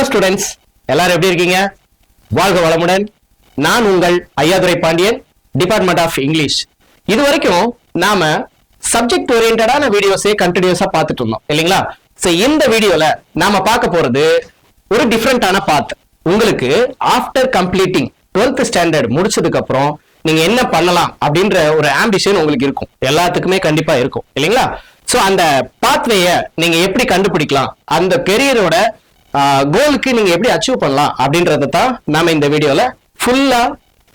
Students எல்லாரும் எப்படி இருக்கீங்க? வாழ்க வளமுடன். நான் உங்கள் Ayyadurai Pandian, department of English. இது வரைக்கும் நாம சப்ஜெக்ட் ஓரியன்டான வீடியோஸே கண்டினியூஸா பார்த்துட்டு இருந்தோம் இல்லைங்களா? சோ இந்த வீடியோல நாம பார்க்க போறது ஒரு டிஃபரெண்டான பாத். உங்களுக்கு ஆஃப்டர் கம்ப்ளீட்டிங் 12th ஸ்டாண்டர்ட் முடிச்சதுக்கு அப்புறம் நீங்க என்ன பண்ணலாம் அப்படின்ற ஒரு ஆம்பிஷன் உங்களுக்கு இருக்கும், எல்லாத்துக்குமே கண்டிப்பா இருக்கும் இல்லைங்களா? சோ அந்த பாத்வேய நீங்க எப்படி கண்டுபிடிக்கலாம், அந்த கெரியரோட கோலுக்கு நீங்க எப்படி அச்சீவ் பண்ணலாம் அப்படின்றத தான் நாம இந்த வீடியோல ஃபுல்லா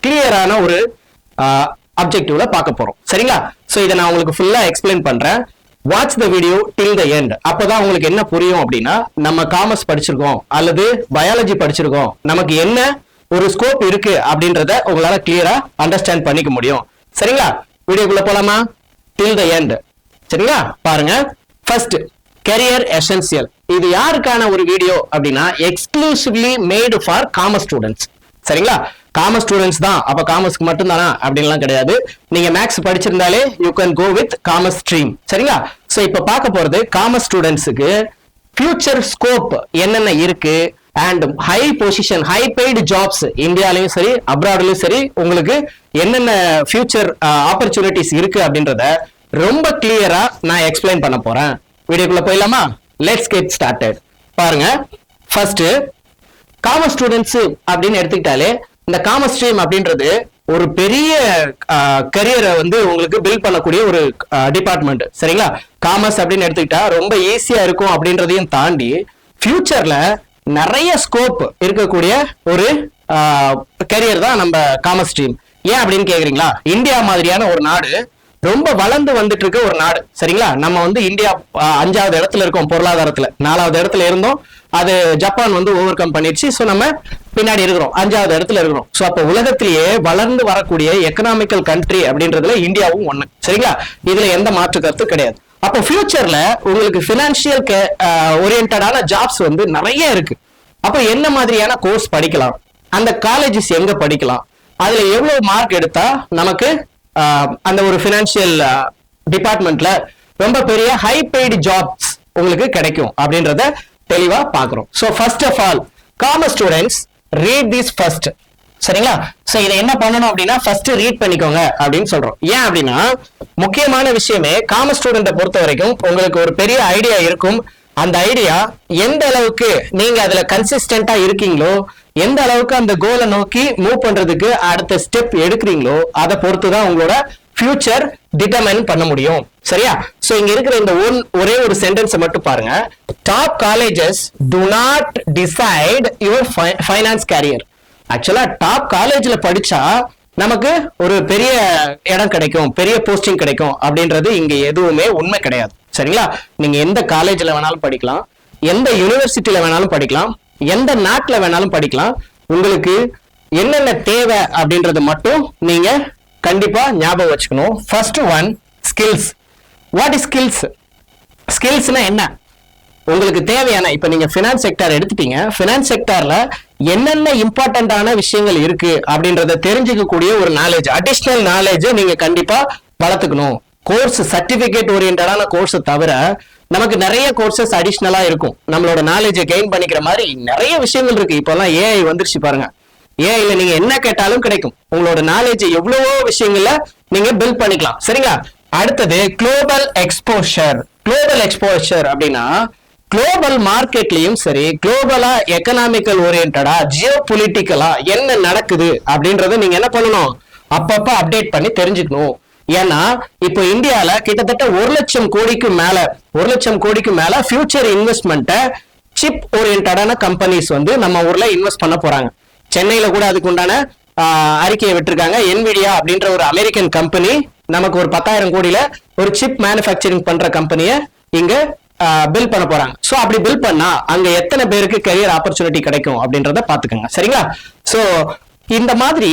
கிளியரான ஒரு அப்ஜெக்டிவ்ல பார்க்க போறோம். சரிங்களா? சோ இதை நான் உங்களுக்கு ஃபுல்லா எக்ஸ்பிளைன் பண்றேன். Watch the video till the end. அப்பதான் உங்களுக்கு என்ன புரியும் அப்படின்னா, நம்ம காமர்ஸ் படிச்சிருக்கோம் அல்லது பயாலஜி படிச்சிருக்கோம், நமக்கு என்ன ஒரு ஸ்கோப் இருக்கு அப்படின்றத உங்களால கிளியரா அண்டர்ஸ்டாண்ட் பண்ணிக்க முடியும். சரிங்களா? வீடியோக்குள்ள போலாமா? Till the end. சரிங்களா? பாருங்க. First, career essential. இது யாருக்கான ஒரு வீடியோ அப்படின்னா, exclusively made for commerce students. சரிங்களா? காமர்ஸ் ஸ்டூடெண்ட்ஸ் தான். அப்ப காமர்ஸ்க்கு மட்டும் தானா அப்படின்லாம் கிடையாது. நீங்க மேக்ஸ் படிச்சிருந்தாலே you can go with commerce stream. சரிங்களா? சோ இப்ப பார்க்க போறது காமர்ஸ் ஸ்டூடெண்ட்ஸுக்கு ஃபியூச்சர் ஸ்கோப் என்னென்ன இருக்கு and high position, high paid jobs இந்தியாலையும் சரி அப்ராட்லயும் சரி உங்களுக்கு என்னென்ன ஃபியூச்சர் ஆப்பர்ச்சுனிட்டிஸ் இருக்கு அப்படின்றத ரொம்ப கிளியரா நான் எக்ஸ்பிளைன் பண்ண போறேன். வீடியோக்குள்ள போயிடலாமா? Let's get started. பாருங்க. ஃபர்ஸ்ட், காமர்ஸ் ஸ்டூடெண்ட்ஸ் அப்படின்னு எடுத்துக்கிட்டாலே இந்த காமர்ஸ் ஸ்ட்ரீம் அப்படின்றது ஒரு பெரிய கரியரை வந்து உங்களுக்கு பில்ட் பண்ணக்கூடிய ஒரு டிபார்ட்மெண்ட். சரிங்களா? காமர்ஸ் அப்படின்னு எடுத்துக்கிட்டா ரொம்ப ஈஸியா இருக்கும் அப்படின்றதையும் தாண்டி ஃபியூச்சர்ல நிறைய ஸ்கோப் இருக்கக்கூடிய ஒரு கரியர் தான் நம்ம காமர்ஸ் ஸ்ட்ரீம். ஏன் அப்படின்னு கேக்குறீங்களா? இந்தியா மாதிரியான ஒரு நாடு, ரொம்ப வளர்ந்து வந்துட்டு இருக்க ஒரு நாடு. சரிங்களா? நம்ம வந்து இந்தியா 5வது இடத்துல இருக்கோம் பொருளாதாரத்துல, 4வது இடத்துல இருந்தோம். அது ஜப்பான் வந்து ஓவர் கம் பண்ணிடுச்சு. ஸோ நம்ம பின்னாடி இருக்கிறோம், 5வது இடத்துல இருக்கிறோம். ஸோ அப்போ உலகத்திலேயே வளர்ந்து வரக்கூடிய எக்கனாமிக்கல் கண்ட்ரி அப்படின்றதுல இந்தியாவும் ஒண்ணு. சரிங்களா? இதுல எந்த மாற்று கருத்து கிடையாது. அப்போ ஃபியூச்சர்ல உங்களுக்கு பினான்சியல் ஓரியன்டான ஜாப்ஸ் வந்து நிறைய இருக்கு. அப்போ என்ன மாதிரியான கோர்ஸ் படிக்கலாம், அந்த காலேஜஸ் எங்க படிக்கலாம், அதுல எவ்வளவு மார்க் எடுத்தா நமக்கு அந்த ஒரு பினான்சியல் டிபார்ட்மெண்ட்ல ரொம்ப பெரிய ஹை பெய்டு ஜாப்ஸ் உங்களுக்கு கிடைக்கும் அப்படின்றத தெளிவா பாக்குறோம். So first of all, commerce students read this first. சரிங்களா? சோ இதை என்ன பண்ணணும் அப்படின்னா, ஃபர்ஸ்ட் ரீட் பண்ணிக்கோங்க அப்படின்னு சொல்றோம். ஏன் அப்படின்னா, முக்கியமான விஷயமே காமர்ஸ் ஸ்டூடெண்ட்டை பொறுத்த வரைக்கும் உங்களுக்கு ஒரு பெரிய ஐடியா இருக்கும். அந்த ஐடியா எந்த அளவுக்கு நீங்க அதுல கன்சிஸ்டன்டா இருக்கீங்களோ, எந்த அளவுக்கு அந்த கோலை நோக்கி மூவ் பண்றதுக்கு அடுத்த ஸ்டெப் எடுக்கிறீங்களோ, அதை பொறுத்துதான் உங்களோட ஃபியூச்சர் டிட்டர்மைன் பண்ண முடியும். சரியா? சோ இங்க இருக்கிற இந்த ஒரே ஒரு சென்டென்ஸ் மட்டும் பாருங்க. Top colleges do not decide your finance career. ஆக்சுவலா டாப் காலேஜ்ல படிச்சா நமக்கு ஒரு பெரிய இடம் கிடைக்கும், பெரிய போஸ்டிங் கிடைக்கும் அப்படின்றது இங்க எதுவுமே உண்மை கிடையாது. சரிங்களா? நீங்க எந்த காலேஜ்ல வேணாலும் படிக்கலாம், எந்த யூனிவர்சிட்டியில வேணாலும் படிக்கலாம், எந்த நாட்டுல வேணாலும் படிக்கலாம். உங்களுக்கு என்னென்ன தேவை அப்படின்றது மட்டும் நீங்க கண்டிப்பா ஞாபகம் வச்சுக்கணும். First one, skills. What is skills? ஸ்கில்ஸ்னா என்ன? உங்களுக்கு தேவையான, இப்ப நீங்க பினான்ஸ் செக்டார் எடுத்துட்டீங்க, பினான்ஸ் செக்டார்ல என்னென்ன இம்பார்ட்டன்டான விஷயங்கள் இருக்கு அப்படின்றத தெரிஞ்சுக்கக்கூடிய ஒரு நாலேஜ், அடிஷனல் நாலேஜ் நீங்க கண்டிப்பா வளர்த்துக்கணும். கோர்ஸ், சர்டிபிகேட் ஓரியன்டான கோர்ஸ் தவிர நமக்கு நிறைய கோர்சஸ் அடிஷனலா இருக்கும். நம்மளோட நாலேஜை கெயின் பண்ணிக்கிற மாதிரி நிறைய விஷயங்கள் இருக்கு. இப்பெல்லாம் ஏஐ வந்துருச்சு பாருங்க. ஏஐல நீங்க என்ன கேட்டாலும் கிடைக்கும். உங்களோட நாலேஜ் எவ்வளவோ விஷயங்கள்ல நீங்க பில்ட் பண்ணிக்கலாம். சரிங்களா? அடுத்தது குளோபல் எக்ஸ்போஷர். குளோபல் எக்ஸ்போஷர் அப்படின்னா, குளோபல் மார்க்கெட்லயும் சரி, குளோபலா எக்கனாமிக்கல் ஓரியன்டா, ஜியோ பொலிட்டிக்கலா என்ன நடக்குது அப்படின்றத நீங்க என்ன பண்ணணும், அப்பப்ப அப்டேட் பண்ணி தெரிஞ்சுக்கணும். ஏன்னா இப்போ இந்தியால கிட்டத்தட்ட 1,00,000 கோடிக்கு மேல ஃபியூச்சர் இன்வெஸ்ட்மெண்ட்டை சிப் ஓரியன்டான கம்பெனிஸ் வந்து நம்ம ஊர்ல இன்வெஸ்ட் பண்ண போறாங்க. சென்னையில கூட அதுக்கு உண்டான அறிக்கையை விட்டுருக்காங்க. என்விடியா அப்படின்ற ஒரு அமெரிக்கன் கம்பெனி நமக்கு ஒரு 10,000 கோடியில ஒரு சிப் மேனுஃபேக்சரிங் பண்ற கம்பெனியை இங்க பில் பண்ண போறாங்க. சோ அப்படி பில் பண்ணா அங்க எத்தனை பேருக்கு கரியர் ஆப்பர்ச்சுனிட்டி கிடைக்கும் அப்படின்றத பாத்துக்கோங்க. சரிங்களா? சோ இந்த மாதிரி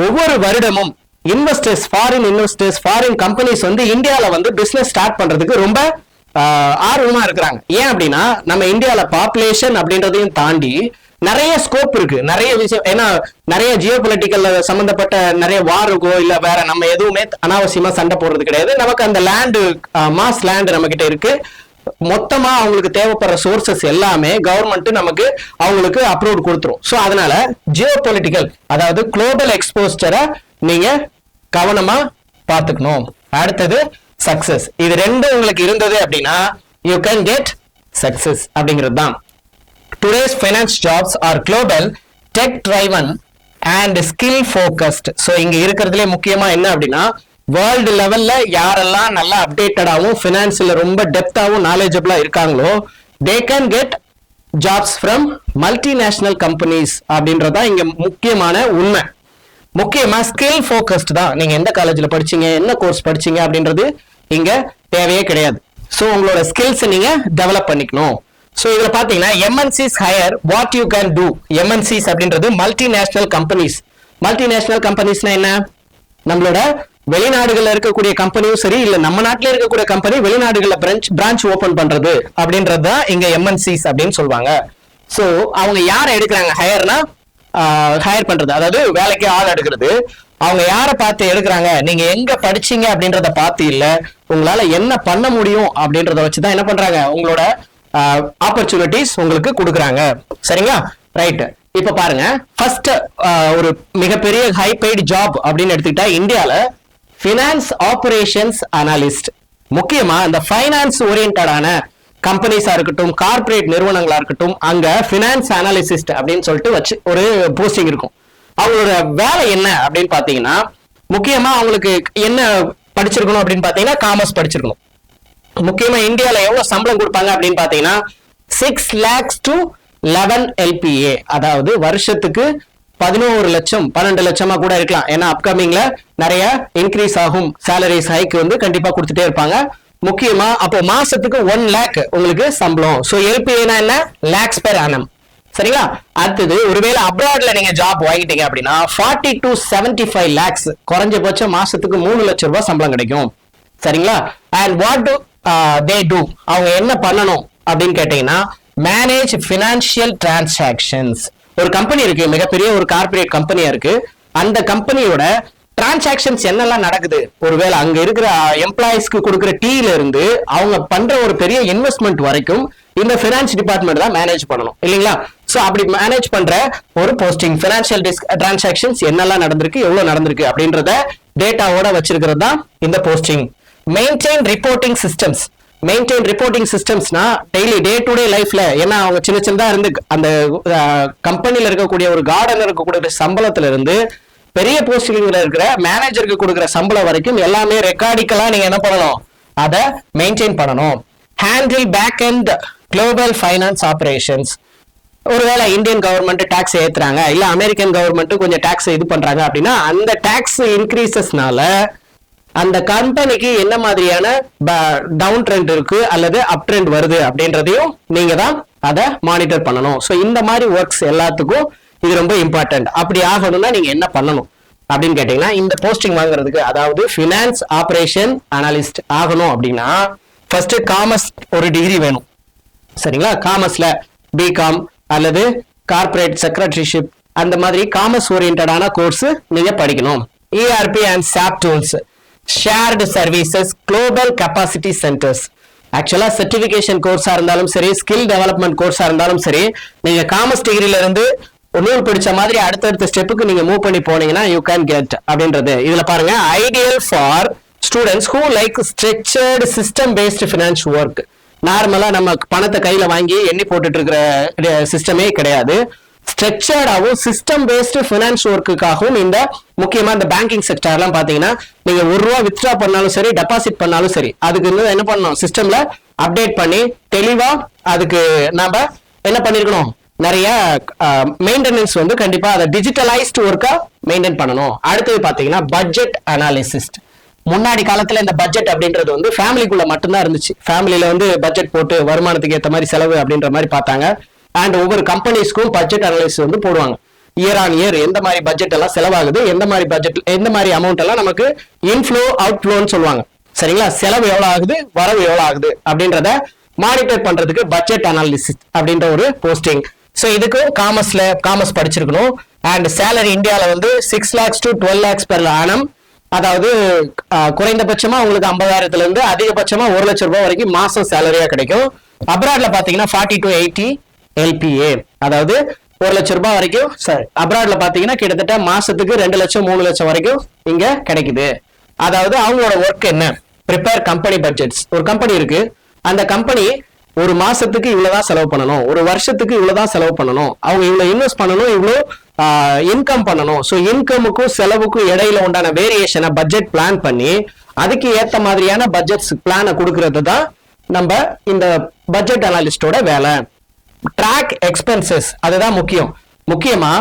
ஒவ்வொரு வருடமும் investors, foreign investors, foreign companies வந்து இந்தியால வந்து பிசினஸ் ஸ்டார்ட் பண்றதுக்கு ரொம்ப ஆர்வமா இருக்கிறாங்க. ஏன் அப்படின்னா, நம்ம இந்தியால பாப்புலேஷன் அப்படின்றதையும் தாண்டி நிறைய ஸ்கோப் இருக்கு, நிறைய விஷயம். ஏன்னா நிறைய ஜியோ பொலிட்டிக்கல் சம்பந்தப்பட்ட நிறைய வாருக்கோ இல்ல வேற நம்ம எதுவுமே அனாவசியமா சண்டை போடுறது கிடையாது. நமக்கு அந்த லேண்டு, மாஸ் லேண்ட் நம்ம கிட்ட இருக்கு. மொத்தமா அவங்களுக்கு தேவைப்படுற சோர்சஸ் எல்லாமே கவர்மெண்ட் நமக்கு அவங்களுக்கு அப்ரூவ் கொடுத்துரும். ஸோ அதனால ஜியோ பொலிட்டிக்கல் அதாவது குளோபல் எக்ஸ்போஸ்டரை நீங்க கவனமா பார்த்துக்கணும். அடுத்தது சக்சஸ். இது ரெண்டும் உங்களுக்கு இருந்தது அப்படின்னா யூ கேன் கெட் சக்சஸ் அப்படிங்கிறது தான். Today's finance jobs are global, tech driven and skill focused. So இங்க இருக்கிறதுலே முக்கியமா என்ன அப்படின்னா வேர்ல்டு லெவல்ல யாரெல்லாம் நல்லா அப்டேட்டடாகவும் ஃபினான்ஸ்ல ரொம்ப டெப்தாகவும் நாலேஜபிளா இருக்காங்களோ they can get jobs from multinational companies அப்படின்றதான் இங்க முக்கியமான உண்மை. முக்கியமா ஸ்கில் ஃபோக்கஸ்ட் தான். நீங்க எந்த காலேஜ்ல படிச்சீங்க, என்ன கோர்ஸ் படிச்சீங்க அப்படின்றது இங்க தேவையே கிடையாது. ஸோ உங்களோட ஸ்கில்ஸ் நீங்க டெவலப் பண்ணிக்கணும். ஸோ இதுல பாத்தீங்கன்னா MNCs higher what you can do. MNCs அப்படின்றது மல்டிநேஷனல் கம்பெனிஸ். மல்டிநேஷனல் கம்பெனிஸ்னா என்ன? நம்மளோட வெளிநாடுகள்ல இருக்கக்கூடிய கம்பெனியும் சரி, இல்ல நம்ம நாட்டில இருக்கக்கூடிய கம்பெனி வெளிநாடுகள்ல பிரான்ச் ஓபன் பண்றது அப்படின்றது தான் இங்க எம்என்சிஸ் அப்படின்னு சொல்லுவாங்க. ஸோ அவங்க யாரை எடுக்கிறாங்க? ஹையர்னா ஹையர் பண்றது, அதாவது வேலைக்கு ஆள் எடுக்கிறது. அவங்க யாரை பார்த்து எடுக்கிறாங்க? நீங்க எங்க படிச்சீங்க அப்படின்றத பார்த்து இல்ல, உங்களால என்ன பண்ண முடியும் அப்படின்றத வச்சுதான் என்ன பண்றாங்க, உங்களோட ஆப்பர்ச்சுனிட்டிஸ் உங்களுக்கு கொடுக்குறாங்க. சரிங்களா? ரைட். இப்ப பாருங்க, ஃபர்ஸ்ட் ஒரு மிகப்பெரிய ஹை பெய்டு ஜாப் அப்படின்னு எடுத்துக்கிட்டா இந்தியால ஃபினான்ஸ் ஆபரேஷன்ஸ் அனாலிஸ்ட். முக்கியமா இந்த ஃபைனான்ஸ் ஓரியன்டான கம்பெனிஸா இருக்கட்டும், கார்பரேட் நிறுவனங்களா இருக்கட்டும், அங்க ஃபினான்ஸ் அனாலிசிஸ்ட் அப்படின்னு சொல்லிட்டு வச்சு ஒரு போஸ்டிங் இருக்கும். அவங்களோட வேலை என்ன அப்படின்னு பாத்தீங்கன்னா, முக்கியமா அவங்களுக்கு என்ன படிச்சிருக்கணும் அப்படின்னு பாத்தீங்கன்னா காமர்ஸ் படிச்சிருக்கணும். முக்கியமா இந்தியால எவ்வளவு சம்பளம் கொடுப்பாங்க அப்படின்னு பாத்தீங்கன்னா 6 lakhs to 11 LPA, அதாவது வருஷத்துக்கு 11 லட்சம் 12 லட்சமா கூட இருக்கலாம். ஏன்னா அப்கமிங்ல நிறைய இன்க்ரீஸ் ஆகும், சாலரிஸ் ஹைக் வந்து கண்டிப்பா கொடுத்துட்டே இருப்பாங்க. முக்கியமா அப்போ மாசத்துக்கு 1 lakh உங்களுக்கு சம்பளம். சோ LPA என்ன? lakhs per annum. சரிங்களா? அடுத்தது ஒருவேளை அப்ராட்ல நீங்க ஜாப் வாங்கிட்டீங்க அப்படின்னா 40 to 75 lakhs, குறைஞ்சபட்சம் மாசத்துக்கு 3 லட்சம் ரூபாய் சம்பளம் கிடைக்கும். சரிங்களா? And what to they to, அவங்க என்ன பண்ணணும் அப்படின்னு கேட்டீங்கன்னா மேனேஜ் பினான்சியல் டிரான்சாக்ஷன்ஸ். ஒரு கம்பெனி இருக்கு, மிகப்பெரிய ஒரு கார்பரேட் கம்பெனியா இருக்கு. அந்த கம்பெனியோட டிரான்சாக்ஷன்ஸ் என்னெல்லாம் நடக்குது, ஒருவேளை அங்க இருக்கிற எம்ப்ளாயிஸ்க்கு கொடுக்குற டீல இருந்து அவங்க பண்ற ஒரு பெரிய இன்வெஸ்ட்மெண்ட் வரைக்கும் இந்த பினான்ஸ் டிபார்ட்மெண்ட் தான் மேனேஜ் பண்ணணும், இல்லைங்களா? சோ அப்படி மேனேஜ் பண்ற ஒரு போஸ்டிங். பினான்சியல் டிரான்சாக்ஷன்ஸ் என்னெல்லாம் நடந்திருக்கு, எவ்வளவு நடந்திருக்கு அப்படின்றத டேட்டாவோட வச்சிருக்கிறது தான் இந்த posting. Maintain reporting systems. Maintain reporting சிஸ்டம்ஸ்னா டெய்லி டே டு டே லைஃப்ல ஏன்னா அவங்க சின்ன சின்னதா இருந்து அந்த கம்பெனில இருக்கக்கூடிய ஒரு கார்டன்ல இருக்கக்கூடிய சம்பளத்துல இருந்து பெரிய போஸ்டிங்ல இருக்கிற மேனேஜருக்கு கொடுக்குற சம்பளம் வரைக்கும் எல்லாமே ரெக்கார்டிக்கலா நீங்க என்ன பண்ணணும், அதை மெயின்டைன் பண்ணணும். Handle back and global finance operations. ஒருவேளை இந்தியன் கவர்மெண்ட் டாக்ஸ் ஏத்துறாங்க, இல்ல அமெரிக்கன் கவர்மெண்ட் கொஞ்சம் டாக்ஸ் இது பண்றாங்க அப்படின்னா அந்த டாக்ஸ் இன்க்ரீசஸ்னால அந்த கம்பெனிக்கு என்ன மாதிரியான டவுன் ட்ரெண்ட் இருக்கு அல்லது அப் ட்ரெண்ட் வருது அப்படின்றதையும் நீங்க தான் அதை மானிட்டர் பண்ணணும். ஸோ இந்த மாதிரி ஒர்க்ஸ் எல்லாத்துக்கும் இது ரொம்ப இம்பார்ட்டன்ட். அப்படி ஆகணும்னா நீங்க என்ன பண்ணணும் அப்படின்னு கேட்டீங்கன்னா, இந்த போஸ்டிங் வாங்குறதுக்கு, அதாவது ஃபினான்ஸ் ஆபரேஷன் அனாலிஸ்ட் ஆகணும் அப்படின்னா ஃபர்ஸ்ட் காமர்ஸ் ஒரு டிகிரி வேணும். சரிங்களா? காமர்ஸ்ல பிகாம் அல்லது கார்பரேட் செக்ரட்டரிஷிப் அந்த மாதிரி காமர்ஸ் ஓரியன்டான கோர்ஸ் நீங்க படிக்கணும். ERP and SAP tools, shared services, global capacity centres. ஆக்சுவலா சர்டிபிகேஷன் கோர்ஸா இருந்தாலும் சரி, ஸ்கில் டெவலப்மெண்ட் கோர்ஸா இருந்தாலும் சரி, நீங்க காமர்ஸ் டிகிரில இருந்து நூல் பிடிச்ச மாதிரி அடுத்தடுத்த ஸ்டெப்புக்கு நீங்க மூவ் பண்ணி போனீங்கன்னா யூ கேன் கெட் அப்படின்றது. இதுல பாருங்க, ideal for students who like structured system based finance work. நார்மலா நம்ம பணத்தை கையில வாங்கி எண்ணி போட்டுட்டு இருக்கிற சிஸ்டமே கிடையாது. ஸ்ட்ரக்சர்டாகவும் சிஸ்டம் பேஸ்டு ஃபினான்ஸ் ஒர்க்குக்காகவும் இந்த முக்கியமா இந்த பேங்கிங் செக்டர்லாம் பாத்தீங்கன்னா நீங்க ₹1 வித்ட்ரா பண்ணாலும் சரி, டெபாசிட் பண்ணாலும் சரி, அதுக்கு என்ன பண்ணணும், சிஸ்டம்ல அப்டேட் பண்ணி தெளிவா அதுக்கு நாம என்ன பண்ணிருக்கணும், நிறைய மெயின்டெனன்ஸ் வந்து கண்டிப்பா அதை டிஜிட்டலைஸ்டு ஒர்க்கா மெயின்டைன் பண்ணணும். அடுத்தது பாத்தீங்கன்னா பட்ஜெட் அனாலிசிஸ்ட். முன்னாடி காலத்துல இந்த பட்ஜெட் அப்படின்றது வந்து ஃபேமிலிக்குள்ள மட்டும்தான் இருந்துச்சு. ஃபேமிலியில வந்து பட்ஜெட் போட்டு வருமானத்துக்கு ஏற்ற மாதிரி செலவு அப்படின்ற மாதிரி பார்த்தாங்க. அண்ட் ஒவ்வொரு கம்பெனிஸ்க்கும் பட்ஜெட் அனாலிசிஸ் வந்து போடுவாங்க. இயர் ஆன் இயர் எந்த மாதிரி பட்ஜெட் எல்லாம் செலவாகுது, எந்த மாதிரி பட்ஜெட் எந்த மாதிரி அமௌண்ட் எல்லாம் நமக்கு இன்ஃப்ளோ அவுட்ஃப்ளோன்னு சொல்லுவாங்க. சரிங்களா? செலவு எவ்வளவு ஆகுது, வரவு எவ்வளவு ஆகுது அப்படின்றத மானிட்டர் பண்றதுக்கு பட்ஜெட் அனாலிசிஸ் அப்படின்ற ஒரு போஸ்டிங். ஸோ இதுக்கு காமர்ஸ் படிச்சிருக்கணும். அண்ட் சேலரி இந்தியாவில் வந்து 6 lakhs to 12 lakhs per annum. அதாவது குறைந்தபட்சமா உங்களுக்கு 50,000 இருந்து அதிகபட்சமா 1 லட்சம் ரூபாய் வரைக்கும் மாசம் சேலரியா கிடைக்கும். அப்ராட்ல பாத்தீங்கன்னா 40 to 80 LPA, அதாவது 1 லட்சம் ரூபாய் வரைக்கும் அப்ராட்ல பாத்தீங்கன்னா கிட்டத்தட்ட மாசத்துக்கு 2 லட்சம் 3 லட்சம் வரைக்கும் இங்க கிடைக்குது. அதாவது அவங்களோட ஒர்க் என்ன, ப்ரிப்பேர் கம்பெனி பட்ஜெட்ஸ். ஒரு கம்பெனி இருக்கு, அந்த கம்பெனி ஒரு மாசத்துக்கு இவ்வளவுதான் செலவு பண்ணணும், ஒரு வருஷத்துக்கு இவ்வளவுதான் செலவு பண்ணணும், அவங்க இவ்வளவு இன்வெஸ்ட் பண்ணணும், இவ்வளவு இன்கம் பண்ணணும். ஸோ இன்கமுக்கும் செலவுக்கும் இடையில உண்டான வேரியேஷனை பட்ஜெட் பிளான் பண்ணி அதுக்கு ஏத்த மாதிரியான பட்ஜெட் பிளானை கொடுக்கறது தான் நம்ம இந்த பட்ஜெட் அனாலிஸ்டோட வேலை. ட்ராக் எக்ஸ்பென்சஸ், அதுதான் முக்கியமா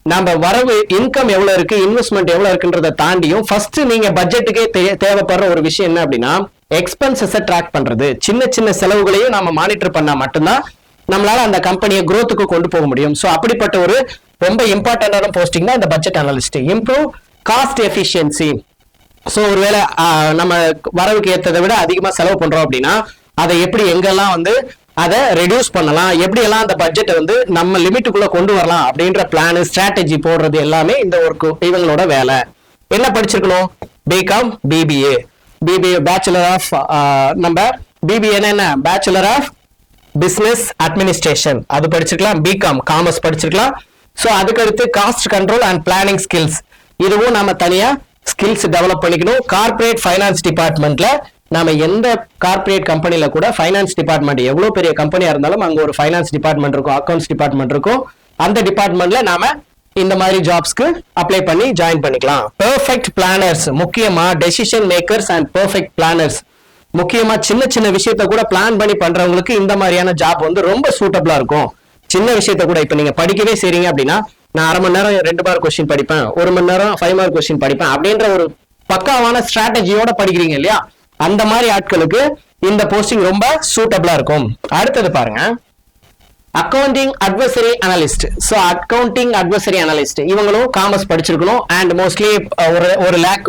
நம்ம வரவு இன்கம் எவ்வளவு இருக்கு, இன்வெஸ்ட்மெண்ட் எவ்வளவு இருக்குன்றதை தாண்டியும் ஃபர்ஸ்ட் நீங்க பட்ஜெட்டுக்கே தேவைப்படுற ஒரு விஷயம் என்ன அப்படின்னா எக்ஸ்பென்சஸை ட்ராக் பண்றது. சின்ன சின்ன செலவுகளையும் நம்ம மானிட்டர் பண்ணா மட்டும்தான் நம்மளால அந்த கம்பெனியை growthக்கு கொண்டு போக முடியும். ஸோ அப்படிப்பட்ட ஒரு ரொம்ப இம்பார்ட்டன்டான போஸ்டிங் தான் இந்த budget analyst. Improve cost efficiency. So ஒருவேளை நம்ம வரவுக்கு ஏற்றதை விட அதிகமா செலவு பண்றோம் அப்படின்னா அதை எப்படி எங்கெல்லாம் அதை ரெடியூஸ் பண்ணலாம், எப்படி எல்லாம் அந்த பட்ஜெட்டை நம்ம லிமிட்டுக்குள்ள கொண்டு வரலாம் அப்படின்ற பிளான் ஸ்ட்ராட்டஜி போடுறது எல்லாமே இந்த ஒர்க் இவங்களோட வேலை. என்ன படிச்சிருக்கணும்? பிகாம் பிபிஏ, பேச்சுலர் ஆஃப் நம்ம பிபிஏ என்ன பேச்சுலர் ஆஃப் பிசினஸ் அட்மினிஸ்ட்ரேஷன் அது படிச்சிருக்கலாம். பிகாம் காமர்ஸ் படிச்சிருக்கலாம். ஸோ அதுக்கடுத்து cost control and planning skills, இதுவும் நம்ம தனியா ஸ்கில்ஸ் டெவலப் பண்ணிக்கணும். கார்பரேட் ஃபைனான்ஸ் டிபார்ட்மெண்ட்ல நாம எந்த கார்பரேட் கம்பெனில கூட ஃபைனான்ஸ் டிபார்ட்மெண்ட் எவ்வளவு பெரிய கம்பெனியா இருந்தாலும் அங்க ஒரு ஃபைனான்ஸ் டிபார்ட்மெண்ட் இருக்கும், அக்கௌண்ட்ஸ் டிபார்ட்மெண்ட் இருக்கும். அந்த டிபார்ட்மெண்ட்ல நாம இந்த மாதிரி ஜாப்ஸ்க்கு அப்ளை பண்ணி ஜாயின் பண்ணிக்கலாம். பெர்ஃபெக்ட் பிளானர்ஸ், முக்கியமா decision makers and perfect planners. முக்கியமா சின்ன சின்ன விஷயத்த கூட பிளான் பண்ணி பண்றவங்களுக்கு இந்த மாதிரியான ஜாப் ரொம்ப சூட்டபிளா இருக்கும். சின்ன விஷயத்த கூட இப்ப நீங்க படிக்கவே செய்றீங்க அப்படின்னா நான் 1/2 மணி நேரம் 2 மார்க் கொஸ்டின் படிப்பேன், 1 மணி நேரம் 5 மார்க் கொஸ்டின் படிப்பேன் அப்படின்ற ஒரு பக்காவான ஸ்ட்ராட்டஜியோட படிக்கிறீங்க இல்லையா, அந்த மாதிரி ஆட்களுக்கு இந்த போஸ்டிங் ரொம்ப சூட்டபிளா இருக்கும். அடுத்தது பாருங்க, accounting advisory analyst. So accounting advisory analyst இவங்களும் காமர்ஸ் படிச்சிருக்கணும். அண்ட் மோஸ்ட்லி ஒரு லேக்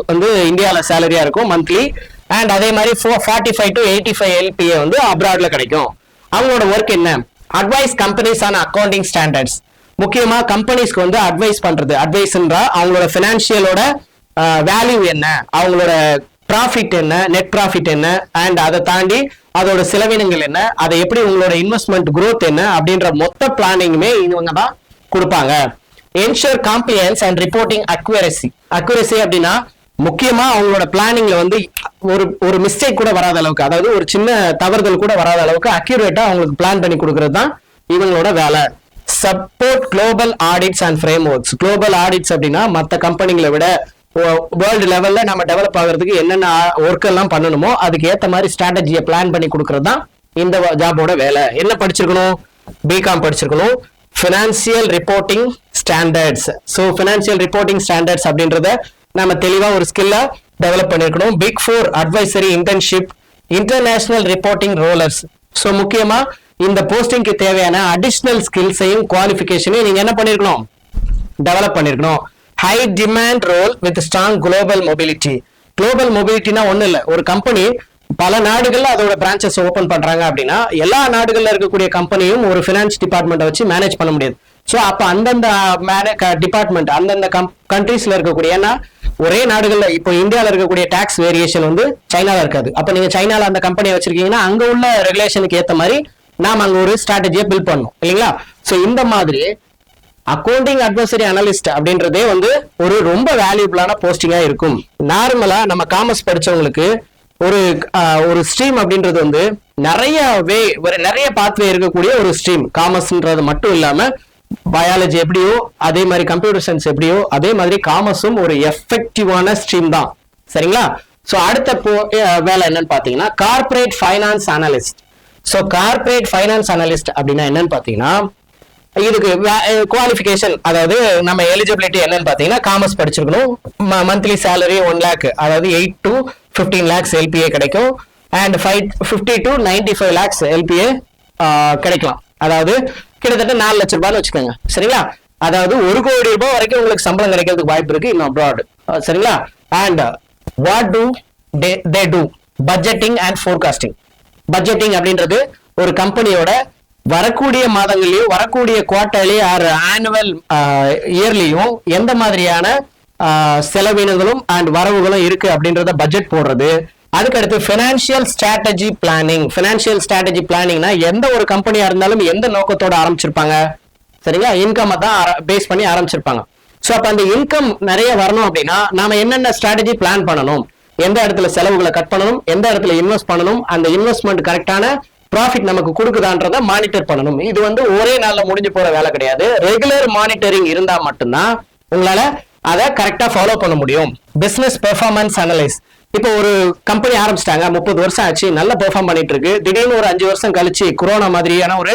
இந்தியாவில் சேலரியா இருக்கும் மந்த்லி. அண்ட் அதே மாதிரி 45 to 85 LPA அப்ராட்ல கிடைக்கும். அவங்களோட ஒர்க் என்ன? அட்வைஸ் கம்பெனிஸ் ஆன அக்கவுண்டிங் ஸ்டாண்டர்ட்ஸ். முக்கியமா கம்பெனிஸ்க்கு அட்வைஸ் பண்றது. அட்வைஸ்ன்றா அவங்களோட பினான்சியலோட வேல்யூ என்ன, அவங்களோட ப்ராஃபிட் என்ன, நெட் ப்ராஃபிட் என்ன, அண்ட் அதை தாண்டி அதோட செலவினங்கள் என்ன, அதை எப்படி உங்களோட இன்வெஸ்ட்மெண்ட் growth என்ன அப்படின்ற மொத்த பிளானிங்குமே இவங்க தான் கொடுப்பாங்க. Ensure compliance and reporting accuracy. Accuracy அப்படின்னா முக்கியமா அவங்களோட பிளானிங்ல ஒரு மிஸ்டேக் கூட வராத அளவுக்கு, அதாவது ஒரு சின்ன தவறுதல் கூட வராத அளவுக்கு அக்யூரேட்டா அவங்களுக்கு பிளான் பண்ணி கொடுக்கறது தான் இவங்களோட வேலை. Support global audits and frame works. Global audits அப்படின்னா மற்ற கம்பெனிகளை விட வேர்ல்டு லெவல்ல நம்ம டெவலப் ஆகிறதுக்கு என்னென்ன ஒர்க் எல்லாம் பண்ணணுமோ அதுக்கு ஏத்த மாதிரி ஸ்ட்ராட்டஜியை பிளான் பண்ணி கொடுக்கறது தான் இந்த ஜாபோட வேலை. என்ன படிச்சிருக்கணும்? பிகாம் படிச்சிருக்கணும். Financial reporting standards. So financial reporting standards அப்படின்றத நம்ம தெளிவா ஒரு ஸ்கில்ல டெவலப் பண்ணிருக்கணும். Big 4 advisory internship, international reporting roles. So முக்கியமா இந்த போஸ்டிங்க்கு தேவையான அடிஷனல் ஸ்கில்ஸையும் குவாலிஃபிகேஷனையும் நீங்க என்ன பண்ணிருக்கணும்? டெவலப் பண்ணிருக்கணும். High demand role with strong global mobility. Global மொபிலிட்டினா ஒண்ணு இல்ல, ஒரு கம்பெனி பல நாடுகள்ல அதோட பிரான்ச்சஸ் ஓபன் பண்றாங்க அப்படின்னா எல்லா நாடுகள்ல இருக்கக்கூடிய கம்பெனியும் ஒரு பினான்ஸ் டிபார்ட்மெண்ட் வச்சு மேனேஜ் பண்ண முடியாது. ஸோ அப்ப அந்தந்த டிபார்ட்மெண்ட் அந்தந்த கண்ட்ரீஸ்ல இருக்கக்கூடிய, ஏன்னா ஒரே நாடுகள்ல இப்போ இந்தியாவில் இருக்கக்கூடிய டாக்ஸ் வேரியேஷன் சைனால இருக்காது. அப்ப நீங்க சைனால அந்த கம்பெனியை வச்சிருக்கீங்கன்னா அங்க உள்ள ரெகுலேஷனுக்கு ஏத்த மாதிரி நாம அங்க ஒரு ஸ்ட்ராட்டஜியை பில்ட் பண்ணணும் இல்லைங்களா. ஸோ இந்த மாதிரி அக்கவுண்டிங் அட்வைசரி அனலிஸ்ட் அப்படின்றதே ஒரு ரொம்ப வேல்யூபிளான போஸ்டிங்கா இருக்கும். நார்மலா நம்ம காமர்ஸ் படிச்சவங்களுக்கு ஒரு ஸ்ட்ரீம் அப்படின்றது நிறைய பாத்வே இருக்கக்கூடிய ஒரு ஸ்ட்ரீம். காமர்ஸ்ன்றது மட்டும் இல்லாம பயாலஜி எப்படியோ அதே மாதிரி கம்ப்யூட்டர் சயின்ஸ் எப்படியோ அதே மாதிரி காமர்ஸும் ஒரு எஃபெக்டிவான ஸ்ட்ரீம் தான். சரிங்களா? ஸோ அடுத்த வேலை என்னன்னு பாத்தீங்கன்னா corporate finance analyst. So corporate finance analyst அப்படின்னா என்னன்னு பாத்தீங்கன்னா இதுக்கு குவாலிஃபிகேஷன், அதாவது நம்ம எலிஜிபிலிட்டி என்னன்னு பாத்தீங்கன்னா காமர்ஸ் படிச்சிருக்கணும். மந்த்லி சேலரி 1 lakh, அதாவது 8 to 15 lakhs LPA கிடைக்கும். அண்ட் 50 to 95 lakhs LPA கிடைக்கலாம். அதாவது கிட்டத்தட்ட 4 லட்சம் ரூபாய்னு வச்சுக்கோங்க. சரிங்களா? அதாவது 1 கோடி ரூபாய் வரைக்கும் உங்களுக்கு சம்பளம் கிடைக்கிறதுக்கு வாய்ப்பு இருக்கு இன்னும் அப்ராட். சரிங்களா? And what to they to? Budgeting and forecasting. Budgeting அப்படின்றது ஒரு கம்பெனியோட வரக்கூடிய மாதங்களையும் வரக்கூடிய குவார்டர்லி ஆர் ஆனுவல் இயர்லியும் எந்த மாதிரியான செலவினங்களும் அண்ட் வரவுகளும் இருக்கு அப்படின்றத பட்ஜெட் போடுறது. அதுக்கடுத்து financial strategy planning. Financial strategy பிளானிங்னா எந்த ஒரு கம்பெனியா இருந்தாலும் எந்த நோக்கத்தோட ஆரம்பிச்சிருப்பாங்க, சரிங்களா? இன்கம் தான் பேஸ் பண்ணி ஆரம்பிச்சிருப்பாங்க. ஸோ அப்போ அந்த இன்கம் நிறைய வரணும் அப்படின்னா நாம என்னென்ன ஸ்ட்ராட்டஜி பிளான் பண்ணணும், எந்த இடத்துல செலவுகளை கட் பண்ணணும், எந்த இடத்துல இன்வெஸ்ட் பண்ணணும், அந்த இன்வெஸ்ட்மெண்ட் கரெக்டான ப்ராஃபிட் நமக்கு கொடுக்குதான்றத மானிட்டர் பண்ணணும். இது வந்து ஒரே நாள்ல முடிஞ்சு போற வேலை கிடையாது. ரெகுலர் மானிட்டரிங் இருந்தா மட்டும்தான் உங்களால அதை கரெக்டா ஃபாலோ பண்ண முடியும். Business performance analyse. இப்போ ஒரு கம்பெனி ஆரம்பிச்சிட்டாங்க, 30 வருஷம் ஆச்சு, நல்லா பெர்ஃபார்ம் பண்ணிட்டு இருக்கு. திடீர்னு ஒரு 5 வருஷம் கழிச்சு கொரோனா மாதிரியான ஒரு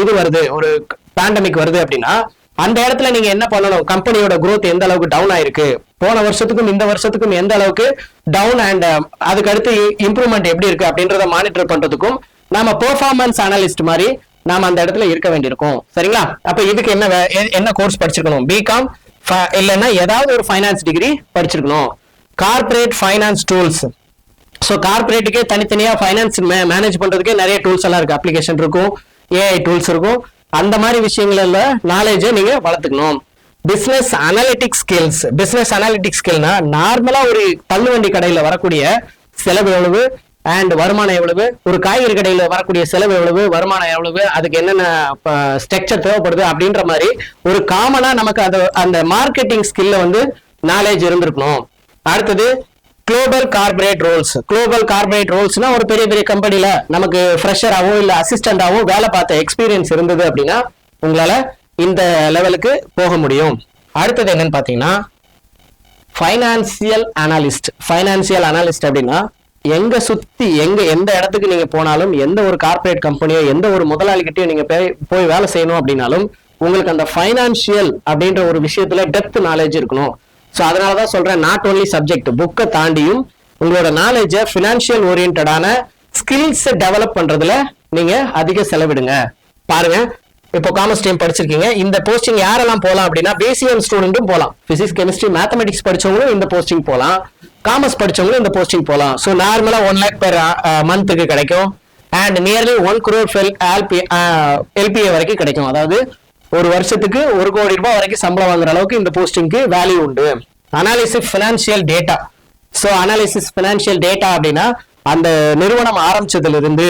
இது வருது, ஒரு பேண்டமிக் வருது அப்படின்னா அந்த இடத்துல நீங்க என்ன பண்ணணும், கம்பெனியோட growth எந்த அளவுக்கு டவுன் ஆயிருக்கு, போன வருஷத்துக்கும் இந்த வருஷத்துக்கும் எந்த அளவுக்கு டவுன் அண்ட் அதுக்கு அடுத்து இம்ப்ரூவ்மெண்ட் எப்படி இருக்கு அப்படின்றத மானிட்டர் பண்றதுக்கும் நாம பெர்ஃபார்மன்ஸ் அனலிஸ்ட் மாதிரி நாம அந்த இடத்துல இருக்க வேண்டியிருக்கும், சரிங்களா? அப்ப இதுக்கு என்ன கோர்ஸ் படிச்சிருக்கணும், பிகாம் இல்லைன்னா ஏதாவது ஒரு ஃபைனான்ஸ் டிகிரி படிச்சிருக்கணும். Corporate finance tools. ஸோ கார்பரேட்டுக்கே தனித்தனியா ஃபைனான்ஸ் மேனேஜ் பண்றதுக்கே நிறைய டூல்ஸ் எல்லாம் இருக்கு, அப்ளிகேஷன் இருக்கும், ஏஐ டூல்ஸ் இருக்கும். அந்த மாதிரி விஷயங்கள்ல நாலேஜை நீங்க வளர்த்துக்கணும். Business analytic skills. Business analytic ஸ்கில்னா நார்மலா ஒரு தள்ளுவண்டி கடையில வரக்கூடிய செலவு எவ்வளவு அண்ட் வருமானம் எவ்வளவு, ஒரு காய்கறி கடையில வரக்கூடிய செலவு எவ்வளவு, வருமானம் எவ்வளவு, அதுக்கு என்னென்ன ஸ்ட்ரக்சர் தேவைப்படுது அப்படின்ற மாதிரி ஒரு காமனா நமக்கு அந்த மார்க்கெட்டிங் ஸ்கில்ல வந்து நாலேஜ் இருந்திருக்கணும். அடுத்தது global corporate roles. Global corporate ரோல்ஸ்னா ஒரு பெரிய பெரிய கம்பெனில நமக்கு ஃப்ரெஷராவோ இல்ல அசிஸ்டண்டாவோ வேலை பார்த்த எக்ஸ்பீரியன்ஸ் இருந்தது அப்படின்னா உங்களால இந்த லெவலுக்கு போக முடியும். அடுத்தது என்னன்னு பாத்தீங்கன்னா ஃபைனான்சியல் அனாலிஸ்ட். ஃபைனான்சியல் அனாலிஸ்ட் அப்படின்னா எந்த இடத்துக்கு நீங்க போனாலும், எந்த ஒரு கார்பரேட் கம்பெனியோ எந்த ஒரு முதலாளிகிட்டயோ நீங்க போய் வேலை செய்யணும் அப்படின்னாலும் உங்களுக்கு அந்த ஃபைனான்சியல் அப்படின்ற ஒரு விஷயத்துல டெப்த் நாலேஜ் இருக்கணும். ஸோ அதனாலதான் சொல்றேன், நாட் ஓன்லி சப்ஜெக்ட் புக்கை தாண்டியும் உங்களோட நாலேஜை ஃபினான்ஷியல் ஓரியன்டான ஸ்கில்ஸ் டெவலப் பண்றதுல நீங்க அதிக செலவிடுங்க. பாருங்க, இப்போ காமர்ஸ் டீம் படிச்சிருக்கீங்க, இந்த போஸ்டிங் யாரெல்லாம் போகலாம் அப்படின்னா பிசிஎம் ஸ்டூடெண்ட்டும் போகலாம், பிசிக்ஸ் கெமிஸ்ட்ரி மேத்தமெட்டிக்ஸ் படிச்சவங்களும் இந்த போஸ்டிங் போகலாம், காமர்ஸ் படிச்சவங்களும் இந்த போஸ்டிங் போகலாம். ஸோ நார்மலா 1 lakh per மந்த்துக்கு கிடைக்கும் அண்ட் நியர்லி 1 crore எல்பிஏ வரைக்கும் கிடைக்கும். அதாவது ஒரு வருஷத்துக்கு 1 கோடி ரூபாய் வரைக்கும் சம்பளம் வாங்குற அளவுக்கு இந்த போஸ்டிங்க்கு வேல்யூ உண்டு. Analysis financial data. So analysis financial data அப்படின்னா அந்த நிறுவனம் ஆரம்பிச்சதுல இருந்து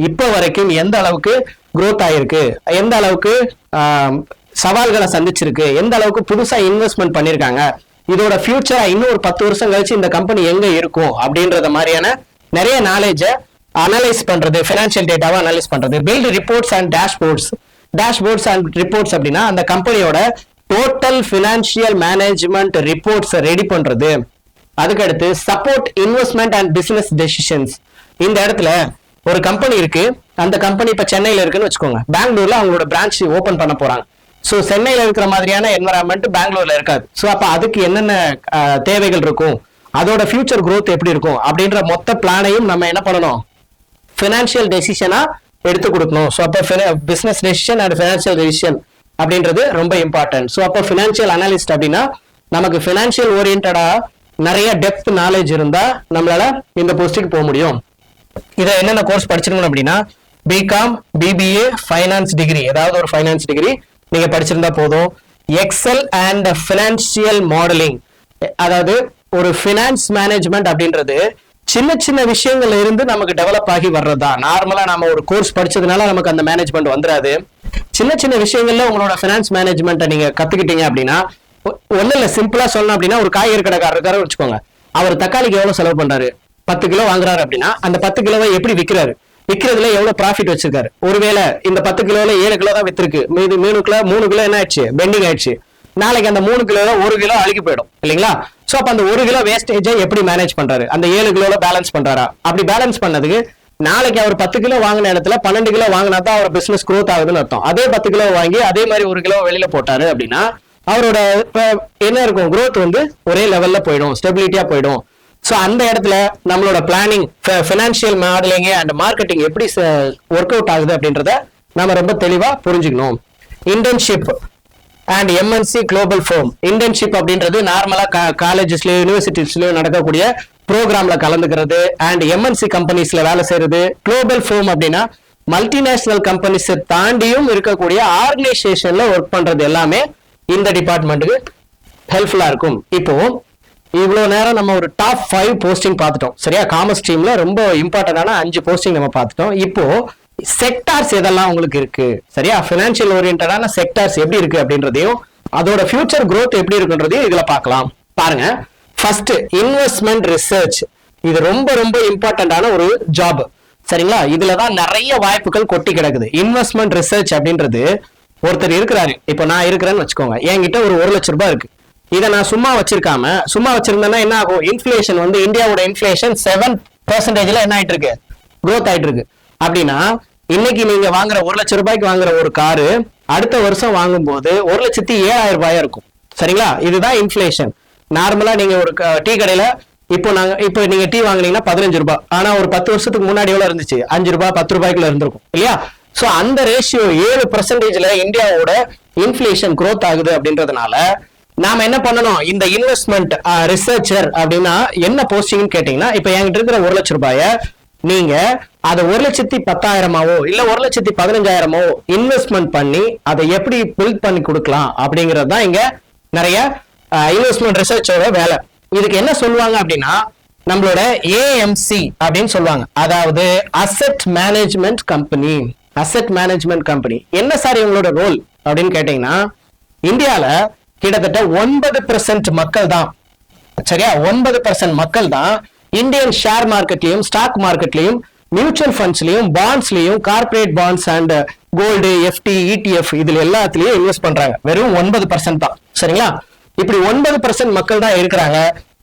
இப்ப வரைக்கும் எந்த அளவுக்கு growth ஆயிருக்கு, எந்த அளவுக்கு சவால்களை சந்திச்சிருக்கு, எந்த அளவுக்கு புதுசா இன்வெஸ்ட்மெண்ட் பண்ணிருக்காங்க, இதோட ஃபியூச்சரா இன்னும் ஒரு 10 வருஷம் கழிச்சு இந்த கம்பெனி எங்க இருக்கும் அப்படின்றத மாதிரியான நிறைய நாலேஜை அனலைஸ் பண்றது, பினான்சியல் டேட்டாவை அனலைஸ் பண்றது. Build reports and dashboards. Dashboards and reports அப்படின்னா அந்த கம்பெனியோட total financial management reports ready பண்றது. அதுக்கடுத்து support investment and business decisions. இந்த இடத்துல ஒரு கம்பெனி இருக்கு, அந்த கம்பெனி இப்ப சென்னையில இருக்குன்னு வச்சுக்கோங்க, பெங்களூர்ல அவங்களோட பிரான்ச் ஓபன் பண்ண போறாங்க. ஸோ சென்னையில இருக்கிற மாதிரியான என்வரான்மெண்ட் பெங்களூர்ல இருக்காது. ஸோ அப்ப அதுக்கு என்னென்ன தேவைகள் இருக்கும், அதோட ஃபியூச்சர் growth எப்படி இருக்கும் அப்படின்ற மொத்த பிளானையும் நம்ம என்ன பண்ணணும், பினான்சியல் டெசிஷனா எடுத்து கொடுக்கணும். ஸோ அப்போ business decision and financial decision அப்படின்றது ரொம்ப இம்பார்ட்டன்ட். ஸோ அப்போ பினான்சியல் அனாலிஸ்ட் அப்படின்னா நமக்கு பினான்சியல் ஓரியன்டா நிறைய டெப்த் நாலேஜ் இருந்தா நம்மளால இந்த போஸ்டிங் போக முடியும். இதை என்னென்ன கோர்ஸ் படிச்சிருக்கணும் அப்படின்னா பிகாம், பிபிஏ, ஃபைனான்ஸ் டிகிரி, ஏதாவது ஒரு ஃபைனான்ஸ் டிகிரி நீங்க படிச்சிருந்தா போதும். Excel and financial modelling. அதாவது ஒரு பினான்ஸ் மேனேஜ்மெண்ட் அப்படின்றது சின்ன சின்ன விஷயங்கள்ல இருந்து நமக்கு டெவலப் ஆகி வர்றதா. நார்மலா நம்ம ஒரு கோர்ஸ் படிச்சதுனால நமக்கு அந்த மேனேஜ்மெண்ட் வந்துடாது. சின்ன சின்ன விஷயங்கள்ல உங்களோட பினான்ஸ் மேனேஜ்மெண்ட்டை நீங்க கத்துக்கிட்டீங்க அப்படின்னா ஒன்னும் இல்ல, சிம்பிளா சொல்லணும் அப்படின்னா ஒரு காய்கறி கடைக்காரர் இருக்காரு வச்சுக்கோங்க, அவர் தக்காளிக்கு எவ்வளவு செலவு பண்றாரு, 10 கிலோ வாங்குறாரு அப்படின்னா அந்த 10 கிலோவை எப்படி விற்கிறாரு, விற்கிறதுல எவ்வளவு ப்ராஃபிட் வச்சிருக்காரு. ஒருவேளை இந்த 10 கிலோல 7 கிலோ தான் வித்திருக்கு, மீது 3 கிலோ என்ன ஆயிடுச்சு, பெண்டிங் ஆயிடுச்சு, நாளைக்கு அந்த 3 கிலோல 1 கிலோ அழுகி போயிடும் இல்லைங்களா? சோ அப்ப அந்த 1 கிலோ வேஸ்டேஜை எப்படி மேனேஜ் பண்றாரு, அந்த 7 கிலோல பேலன்ஸ் பண்றாரா? அப்படி பேலன்ஸ் பண்ணதுக்கு நாளைக்கு அவர் 10 கிலோ வாங்கின இடத்துல 12 கிலோ வாங்கினா தான் அவர் பிசினஸ் growth ஆகுதுன்னு அர்த்தம். அதே 10 கிலோ வாங்கி அதே மாதிரி 1 கிலோ வெளியில போட்டாரு அப்படின்னா அவரோட என்ன இருக்கும், growth வந்து ஒரே லெவல்ல போயிடும், ஸ்டெபிலிட்டியா போயிடும். ஸோ அந்த இடத்துல நம்மளோட planning, financial modelling and marketing எப்படி ஒர்க் அவுட் ஆகுது அப்படின்றத நம்ம ரொம்ப தெளிவா புரிஞ்சுக்கணும். Internship and MNC global firm. Internship அப்படின்றது நார்மலா காலேஜஸ்லயோ யூனிவர்சிட்டிஸ்லயோ நடக்கக்கூடிய ப்ரோக்ராம்ல கலந்துக்கிறது அண்ட் எம்என்சி கம்பெனிஸ்ல வேலை செய்யறது. குளோபல் ஃபோம் அப்படின்னா மல்டிநேஷனல் கம்பெனிஸ் தாண்டியும் இருக்கக்கூடிய ஆர்கனைசேஷன்ல ஒர்க் பண்றது எல்லாமே இந்த டிபார்ட்மெண்ட்டுக்கு ஹெல்ப்ஃபுல்லா இருக்கும். இப்போ இவ்வளவு நேரம் நம்ம ஒரு டாப் 5 போஸ்டிங் பார்த்துட்டோம் சரியா. காமர்ஸ் ஸ்ட்ரீம்ல ரொம்ப இம்பார்ட்டன்டான 5 போஸ்டிங் நம்ம பார்த்துட்டோம். இப்போ செக்டார்ஸ் எதெல்லாம் உங்களுக்கு இருக்கு சரியா, பினான்சியல் ஓரியன்டான செக்டார்ஸ் எப்படி இருக்கு அப்படின்றதையும் அதோட ஃபியூச்சர் growth எப்படி இருக்குன்றதையும் இதுல பார்க்கலாம். பாருங்க, ஃபர்ஸ்ட் இன்வெஸ்ட்மெண்ட் ரிசர்ச். இது ரொம்ப ரொம்ப இம்பார்ட்டன்டான ஒரு ஜாப் சரிங்களா. இதுலதான் நிறைய வாய்ப்புகள் கொட்டி கிடக்குது. இன்வெஸ்ட்மெண்ட் ரிசர்ச் அப்படின்றது ஒருத்தர் இருக்கிறாரு, இப்போ நான் இருக்கிறேன்னு வச்சுக்கோங்க, என்கிட்ட ஒரு 1 லட்சம் ரூபாய் இருக்கு. இதை நான் சும்மா வச்சிருந்தேன்னா என்ன ஆகும், இன்ஃபிளேஷன் வந்து இந்தியாவோட இன்ஃபிளேஷன் 7% என்ன ஆயிட்டு இருக்கு, growth ஆயிட்டு இருக்கு. அப்படின்னா இன்னைக்கு நீங்க வாங்குற 1 லட்சம் ரூபாய்க்கு வாங்குற ஒரு காரு அடுத்த வருஷம் வாங்கும்போது 1,07,000 ரூபாயா இருக்கும் சரிங்களா. இதுதான் இன்ஃபிளேஷன். நார்மலா நீங்க ஒரு டீ கடையில இப்போ நீங்க டீ வாங்குனீங்கன்னா 15 ரூபாய், ஆனா ஒரு 10 வருஷத்துக்கு முன்னாடி எவ்வளவு இருந்துச்சு, 5 ரூபாய் 10 ரூபாய்க்குள்ள இருந்திருக்கும் இல்லையா. சோ அந்த ரேஷியோ 7% இந்தியாவோட இன்ஃபிளேஷன் growth ஆகுது அப்படின்றதுனால நாம என்ன பண்ணணும், இந்த இன்வெஸ்ட்மெண்ட் ரிசர்ச்சர் அப்படின்னா என்ன போஸ்டிங் கேட்டீங்கன்னா, இப்ப என்கிட்ட இருக்கிற 1 லட்சம் ரூபாய நீங்க அதை 1,10,000 இல்ல 1,15,000 இன்வெஸ்ட்மெண்ட் பண்ணி அதை எப்படி பில்ட் பண்ணி கொடுக்கலாம் அப்படிங்கிறது தான் இங்க நிறைய இன்வெஸ்ட்மெண்ட் ரிசர்ச்சோட வேலை. இதுக்கு என்ன சொல்லுவாங்க அப்படின்னா நம்மளோட ஏஎம்சி அப்படின்னு சொல்லுவாங்க, அதாவது asset management company. Asset management company என்ன சார் இவங்களோட ரோல் அப்படின்னு கேட்டீங்கன்னா, இந்தியால கிட்டத்தட்ட 9% மக்கள் தான் சரியா, 9% மக்கள் தான் இந்தியன் ஷேர் மார்க்கெட்லயும் ஸ்டாக் மார்க்கெட்லயும் மியூச்சுவல் ஃபண்ட்ஸ்லயும் பாண்ட்ஸ்லயும் corporate bonds and gold FD ETF இதுல எல்லாத்துலயும் இன்வெஸ்ட் பண்றாங்க. வெறும் 9% தான் சரிங்களா. இப்படி 9% மக்கள் தான் இருக்கிறாங்க.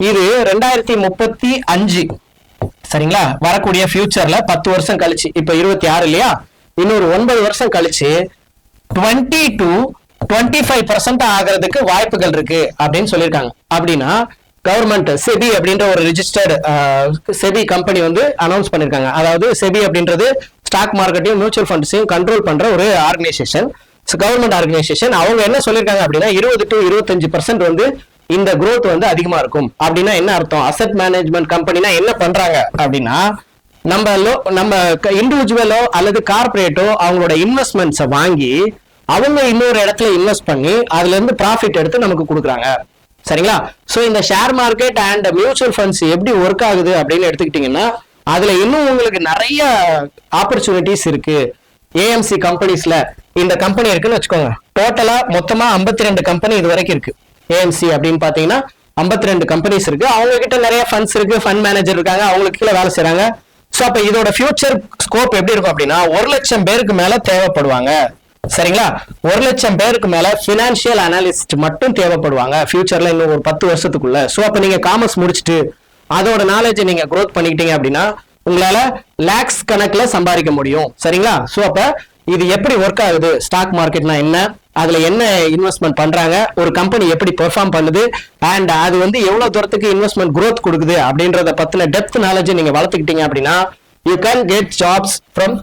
இது 2035 சரிங்களா, வரக்கூடிய ஃபியூச்சர்ல 10 வருஷம் கழிச்சு, இப்ப 26 இல்லையா, இன்னொரு 9 வருஷம் கழிச்சு 20 to 25% ஆகிறதுக்கு வாய்ப்புகள் இருக்கு அப்படின்னு சொல்லியிருக்காங்க. அப்படின்னா கவர்மெண்ட் செபி அப்படின்ற ஒரு ரிஜிஸ்டர்டு செபி கம்பெனி வந்து அனௌன்ஸ் பண்ணிருக்காங்க. அதாவது செபி அப்படின்றது ஸ்டாக் மார்க்கெட்டையும் மியூச்சுவல் ஃபண்ட்ஸையும் கண்ட்ரோல் பண்ற ஒரு ஆர்கனைசேஷன், கவர்மெண்ட் ஆர்கனைசேஷன். அவங்க என்ன சொல்லியிருக்காங்க அப்படின்னா 20 to 25% வந்து இந்த growth வந்து அதிகமா இருக்கும். அப்படின்னா என்ன அர்த்தம், அசெட் மேனேஜ்மெண்ட் கம்பெனினா என்ன பண்றாங்க அப்படின்னா, நம்ம இண்டிவிஜுவலோ அல்லது கார்பரேட்டோ அவங்களோட இன்வெஸ்ட்மெண்ட்ஸை வாங்கி அவங்க இன்னொரு இடத்துல இன்வெஸ்ட் பண்ணி அதுல இருந்து ப்ராஃபிட் எடுத்து நமக்கு கொடுக்குறாங்க சரிங்களா. சோ இந்த share market and mutual funds எப்படி ஒர்க் ஆகுது அப்படின்னு எடுத்துக்கிட்டீங்கன்னா அதுல இன்னும் உங்களுக்கு நிறைய ஆப்பர்ச்சுனிட்டிஸ் இருக்கு. ஏஎம்சி கம்பெனிஸ்ல இந்த கம்பெனி இருக்குன்னு வச்சுக்கோங்க, டோட்டலா மொத்தமா 52 கம்பெனி இது வரைக்கும் இருக்கு. ஏஎம்சி அப்படின்னு பாத்தீங்கன்னா 52 கம்பெனிஸ் இருக்கு. அவங்க கிட்ட நிறைய ஃபண்ட்ஸ் இருக்கு, ஃபண்ட் மேனேஜர் இருக்காங்க, அவங்களுக்கு கீழே வேலை செய்றாங்க. சோ அப்ப இதோட ஃபியூச்சர் ஸ்கோப் எப்படி இருக்கும் அப்படின்னா 1 லட்சம் பேருக்கு மேல தேவைப்படுவாங்க சரிங்களா. 1 லட்சம் பேருக்கு மேல பினான்சியல் அனாலிஸ்ட் மட்டும் தேவைப்படுவாங்க ஃபியூச்சர்ல இன்னும் ஒரு 10 வருஷத்துக்குள்ள. சோ அப்ப நீங்க காமர்ஸ் முடிச்சுட்டு அதோட நாலேஜ் நீங்க growth பண்ணிக்கிட்டீங்க அப்படின்னா உங்களால லேக்ஸ் கணக்குல சம்பாதிக்க முடியும் சரிங்களா. சோ அப்ப இது எப்படி ஒர்க் ஆகுது, ஸ்டாக் மார்க்கெட்னா என்ன, அதுல என்ன இன்வெஸ்ட்மெண்ட் பண்றாங்க, ஒரு கம்பெனி எப்படி பெர்ஃபார்ம் பண்ணுது, அண்ட் அது வந்து எவ்வளவு தூரத்துக்கு இன்வெஸ்ட்மெண்ட் growth கொடுக்குது அப்படின்றத பத்தின டெப்த் நாலேஜ் நீங்க வளர்த்துக்கிட்டீங்க அப்படின்னா you can get jobs from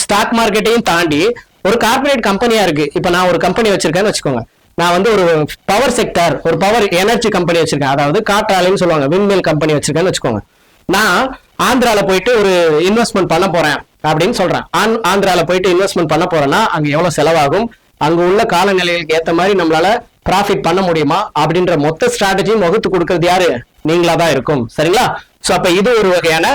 stock மார்க்கெட்டையும் தாண்டி ஒரு கார்பரேட் கம்பெனியா இருக்கு. இப்ப நான் ஒரு கம்பெனி வச்சிருக்கேன்னு வச்சுக்கோங்க, நான் வந்து ஒரு பவர் செக்டர், ஒரு பவர் எனர்ஜி கம்பெனி வச்சிருக்கேன், அதாவது காற்றாலைன்னு சொல்லுவாங்க, விண்மில் கம்பெனி வச்சிருக்கேன்னு வச்சுக்கோங்க. நான் ஆந்திரால போயிட்டு ஒரு இன்வெஸ்ட்மெண்ட் பண்ண போறேன் அப்படின்னு சொல்றேன். ஆந்திரால போயிட்டு இன்வெஸ்ட்மெண்ட் பண்ண போறேன்னா அங்க எவ்வளவு செலவாகும், அங்க உள்ள காலநிலைகளுக்கு ஏத்த மாதிரி நம்மளால ப்ராஃபிட் பண்ண முடியுமா அப்படின்ற மொத்த ஸ்ட்ராட்டஜியும் வகுத்து கொடுக்கறது யாரு, நீங்களா தான் இருக்கும் சரிங்களா. சோ அப்ப இது ஒரு வகையான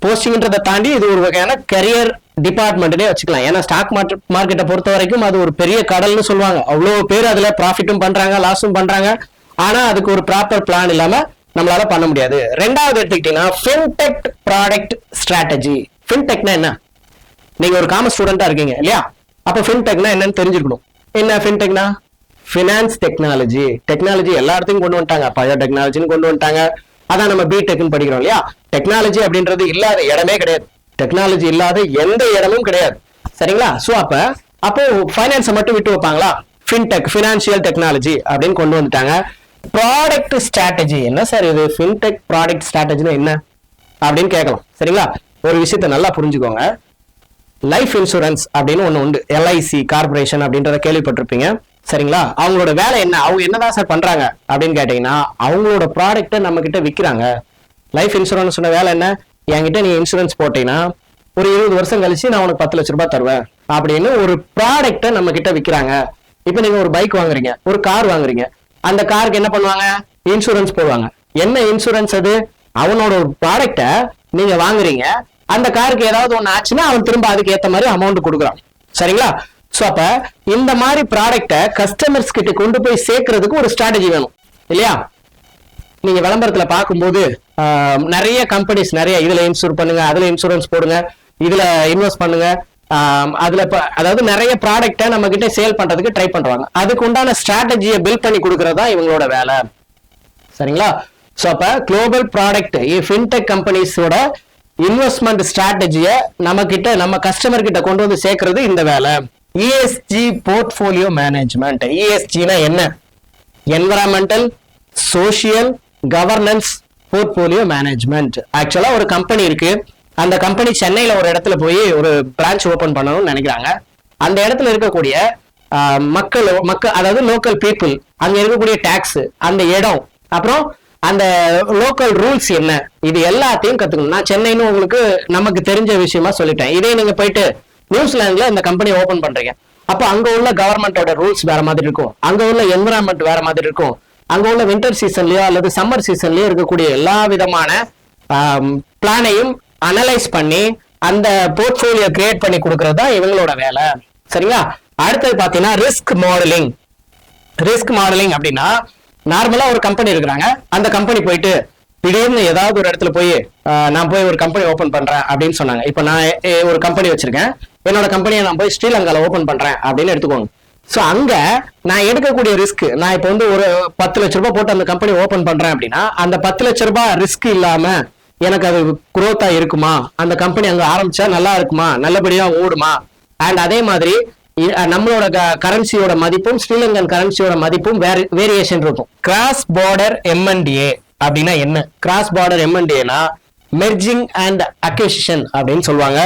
போஸ்டிங்ன்றதை தாண்டி இது ஒரு வகையான கரியர் டிபார்ட்மெண்ட்னே வச்சுக்கலாம். ஏன்னா ஸ்டாக் மார்க்கெட்டை பொறுத்த வரைக்கும் அது ஒரு பெரிய கடல்னு சொல்லுவாங்க. அவ்வளவு பேர் அதுல ப்ராஃபிட்டும் பண்றாங்க, லாஸும் பண்றாங்க. ஆனா அதுக்கு ஒரு ப்ராப்பர் பிளான் இல்லாம நம்மளால பண்ண முடியாது. ரெண்டாவது எடுத்துக்கிட்டீங்கன்னா ஃபின்டெக் ப்ராடக்ட் ஸ்ட்ராட்டஜி. ஃபின்டெக்னா என்ன, நீங்க ஒரு காமர்ஸ் ஸ்டூடெண்டா இருக்கீங்க இல்லையா, அப்ப ஃபின்டெக்னா என்னன்னு தெரிஞ்சிருக்கணும். என்ன ஃபின்டெக்னா, ஃபினான்ஸ் டெக்னாலஜி. டெக்னாலஜி எல்லா இடத்தையும் கொண்டு வந்துட்டாங்க, பயோ டெக்னாலஜின்னு கொண்டு வந்துட்டாங்க. அதான் நம்ம பிடெக்னு படிக்கிறோம் இல்லையா. டெக்னாலஜி அப்படின்றது இல்லாத இடமே கிடையாது, டெக்னாலஜி இல்லாத எந்த இடமும் கிடையாது சரிங்களா. சோ அப்போ ஃபைனான்ஸை மட்டும் விட்டு வைப்பாங்களா, ஃபின்டெக் ஃபினான்சியல் டெக்னாலஜி அப்படின்னு கொண்டு வந்துட்டாங்க. ப்ராடக்ட் ஸ்ட்ராட்டஜி என்ன சார் இது, ஃபின்டெக் ப்ராடக்ட் ஸ்ட்ராட்டஜினா என்ன அப்படின்னு கேட்கலாம் சரிங்களா. ஒரு விஷயத்தை நல்லா புரிஞ்சுக்கோங்க, லைஃப் இன்சூரன்ஸ் அப்படின்னு ஒண்ணு உண்டு, எல்ஐசி கார்பரேஷன் அப்படின்றத கேள்விப்பட்டிருப்பீங்க சரிங்களா. அவங்களோட வேலை என்ன, அவங்க என்னதான் சார் பண்றாங்க அப்படின்னு கேட்டீங்கன்னா அவங்களோட ப்ராடக்ட்டை நம்ம கிட்ட விற்கிறாங்க. லைஃப் இன்சூரன்ஸ் வேலை என்ன, என்கிட்ட நீ இன்சூரன்ஸ் போட்டீங்கன்னா ஒரு 20 வருஷம் கழிச்சு நான் உனக்கு 10 லட்சம் ரூபாய் தருவேன் அப்படின்னு ஒரு ப்ராடக்ட்டை நம்ம கிட்ட விற்கிறாங்க. இப்ப நீங்க ஒரு பைக் வாங்குறீங்க, ஒரு கார் வாங்குறீங்க, அந்த காருக்கு என்ன பண்ணுவாங்க? இன்சூரன்ஸ் போடுவாங்க. என்ன இன்சூரன்ஸ் அது? அவனோட ஒரு ப்ராடக்ட நீங்க வாங்குறீங்க, அந்த காருக்கு ஏதாவது ஒண்ணு ஆச்சுன்னா அவன் திரும்ப அதுக்கு ஏத்த மாதிரி அமௌண்ட் கொடுக்குறான். சரிங்களா? சோ அப்ப இந்த மாதிரி ப்ராடக்ட கஸ்டமர்ஸ் கிட்ட கொண்டு போய் சேர்க்கறதுக்கு ஒரு ஸ்ட்ராட்டஜி வேணும் இல்லையா? நீங்க விளம்பரத்துல பார்க்கும்போது நிறைய கம்பெனிஸ் நிறைய இதுல இன்சூர் பண்ணுங்க, அதுல இன்சூரன்ஸ் போடுங்க, இதுல இன்வெஸ்ட் பண்ணுங்க, அதுல அதாவது நிறைய ப்ராடக்ட நம்ம கிட்ட சேல் பண்றதுக்கு ட்ரை பண்றாங்க. அதுக்கு உண்டான ஸ்ட்ராட்டஜியை பில்ட் பண்ணி கொடுக்கறதா இவங்களோட வேலை. சரிங்களா? சோ அப்ப குளோபல் ப்ராடக்ட் ஃபின்டெக் கம்பெனிஸோட இன்வெஸ்ட்மெண்ட் ஸ்ட்ராட்டஜியை நம்ம கஸ்டமர் கிட்ட கொண்டு வந்து சேர்க்கறது இந்த வேலை. ESG portfolio management. ESGனா என்ன? Environmental, social, governance portfolio management. ஆக்சுவலா ஒரு கம்பெனி இருக்கு, அந்த கம்பெனி சென்னையில ஒரு இடத்துல போய் ஒரு பிரான்ச் ஓபன் பண்ணணும்னு நினைக்கிறாங்க. அந்த இடத்துல இருக்கக்கூடிய மக்கள் அதாவது லோக்கல் பீப்புள், அங்க இருக்கக்கூடிய டாக்ஸ், அந்த இடம், அப்புறம் அந்த லோக்கல் ரூல்ஸ் என்ன, இது எல்லாத்தையும் கத்துக்கணும். நான் சென்னைன்னு உங்களுக்கு நமக்கு தெரிஞ்ச விஷயமா சொல்லிட்டேன். இதே நீங்க போயிட்டு நியூசிலாந்துல இந்த கம்பெனி ஓபன் பண்றீங்க, அப்ப அங்க உள்ள கவர்மெண்டோட ரூல்ஸ் வேற மாதிரி இருக்கும், அங்க உள்ள என்விரான்மெண்ட் வேற மாதிரி இருக்கும், அங்க உள்ள வின்டர் சீசன்லயோ அல்லது சம்மர் சீசன்லயோ இருக்கக்கூடிய எல்லா விதமான பிளானையும் அனலைஸ் பண்ணி அந்த போர்ட்ஃபோலியோ கிரியேட் பண்ணி கொடுக்கறது தான் இவங்களோட வேலை. சரிங்களா? அடுத்தது பாத்தீங்கன்னா ரிஸ்க் மாடலிங். ரிஸ்க் மாடலிங் அப்படின்னா நார்மலா ஒரு கம்பெனி இருக்கிறாங்க, அந்த கம்பெனி போயிட்டு திடீர்னு ஏதாவது ஒரு இடத்துல போய் நான் போய் ஒரு கம்பெனி ஓபன் பண்றேன் அப்படின்னு சொன்னாங்க. இப்ப நான் ஒரு கம்பெனி வச்சிருக்கேன், என்னோட கம்பெனியை நான் போய் ஸ்ரீலங்கால ஓபன் பண்றேன் அப்படின்னு எடுத்துக்கோங்க. சோ அங்க நான் எடுக்கக்கூடிய ரிஸ்க், நான் இப்ப வந்து ஒரு 10 லட்ச ரூபாய் போட்டு அந்த கம்பெனி ஓபன் பண்றேன் அப்படின்னா அந்த 10 லட்ச ரூபாய் ரிஸ்க் இல்லாம எனக்கு அது குரோத்தா இருக்குமா, அந்த கம்பெனி அங்க ஆரம்பிச்சா நல்லா இருக்குமா, நல்லபடியா ஓடுமா, அண்ட் அதே மாதிரி நம்மளோட கரன்சியோட மதிப்பும் ஸ்ரீலங்கன் கரன்சியோட மதிப்பும் வேரியேஷன் இருக்கும். கிராஸ் பார்டர் M&A அப்படின்னா என்ன? கிராஸ் பார்டர் M&Aனா மெர்ஜிங் அண்ட் அக்விசிஷன் அப்படின்னு சொல்லுவாங்க.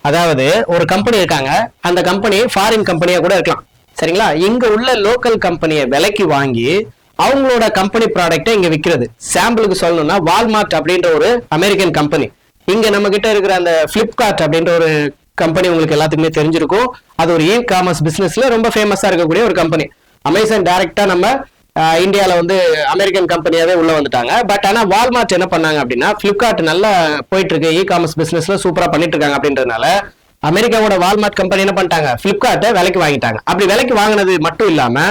அதாவது ஒரு கம்பெனி இருக்காங்க, அந்த கம்பெனி ஃபாரின் கம்பெனியா கூட இருக்கலாம். சரிங்களா? இங்க உள்ள லோக்கல் கம்பெனியை விலைக்கு வாங்கி அவங்களோட கம்பெனி ப்ராடக்டை இங்க விற்கிறது. சாம்பிளுக்கு சொல்லணும்னா வால்மார்ட் அப்படின்ற ஒரு அமெரிக்கன் கம்பெனி, இங்க நம்ம கிட்ட இருக்கிற அந்த பிளிப்கார்ட் அப்படின்ற ஒரு கம்பெனி உங்களுக்கு எல்லாத்துக்குமே தெரிஞ்சிருக்கும். அது ஒரு காமர்ஸ் பிசினஸ்ல ரொம்ப ஃபேமஸா இருக்கக்கூடிய ஒரு கம்பெனி. அமேசான் டைரக்டா நம்ம இந்தியால வந்து அமெரிக்கன் கம்பெனியாவே உள்ள வந்துட்டாங்க. பட் ஆனா வால்மார்ட் என்ன பண்ணாங்க அப்படின்னா, பிளிப்கார்ட் நல்லா போயிட்டு இருக்கு, காமர்ஸ் பிசினஸ்ல சூப்பரா பண்ணிட்டு இருக்காங்க அப்படின்றதுனால அமெரிக்காவோட வால்மார்ட் கம்பெனி என்ன பண்ணிட்டாங்க, பிளிப்கார்ட்டை விலைக்கு வாங்கிட்டாங்க. அப்படி விலைக்கு வாங்கினது மட்டும் இல்லாம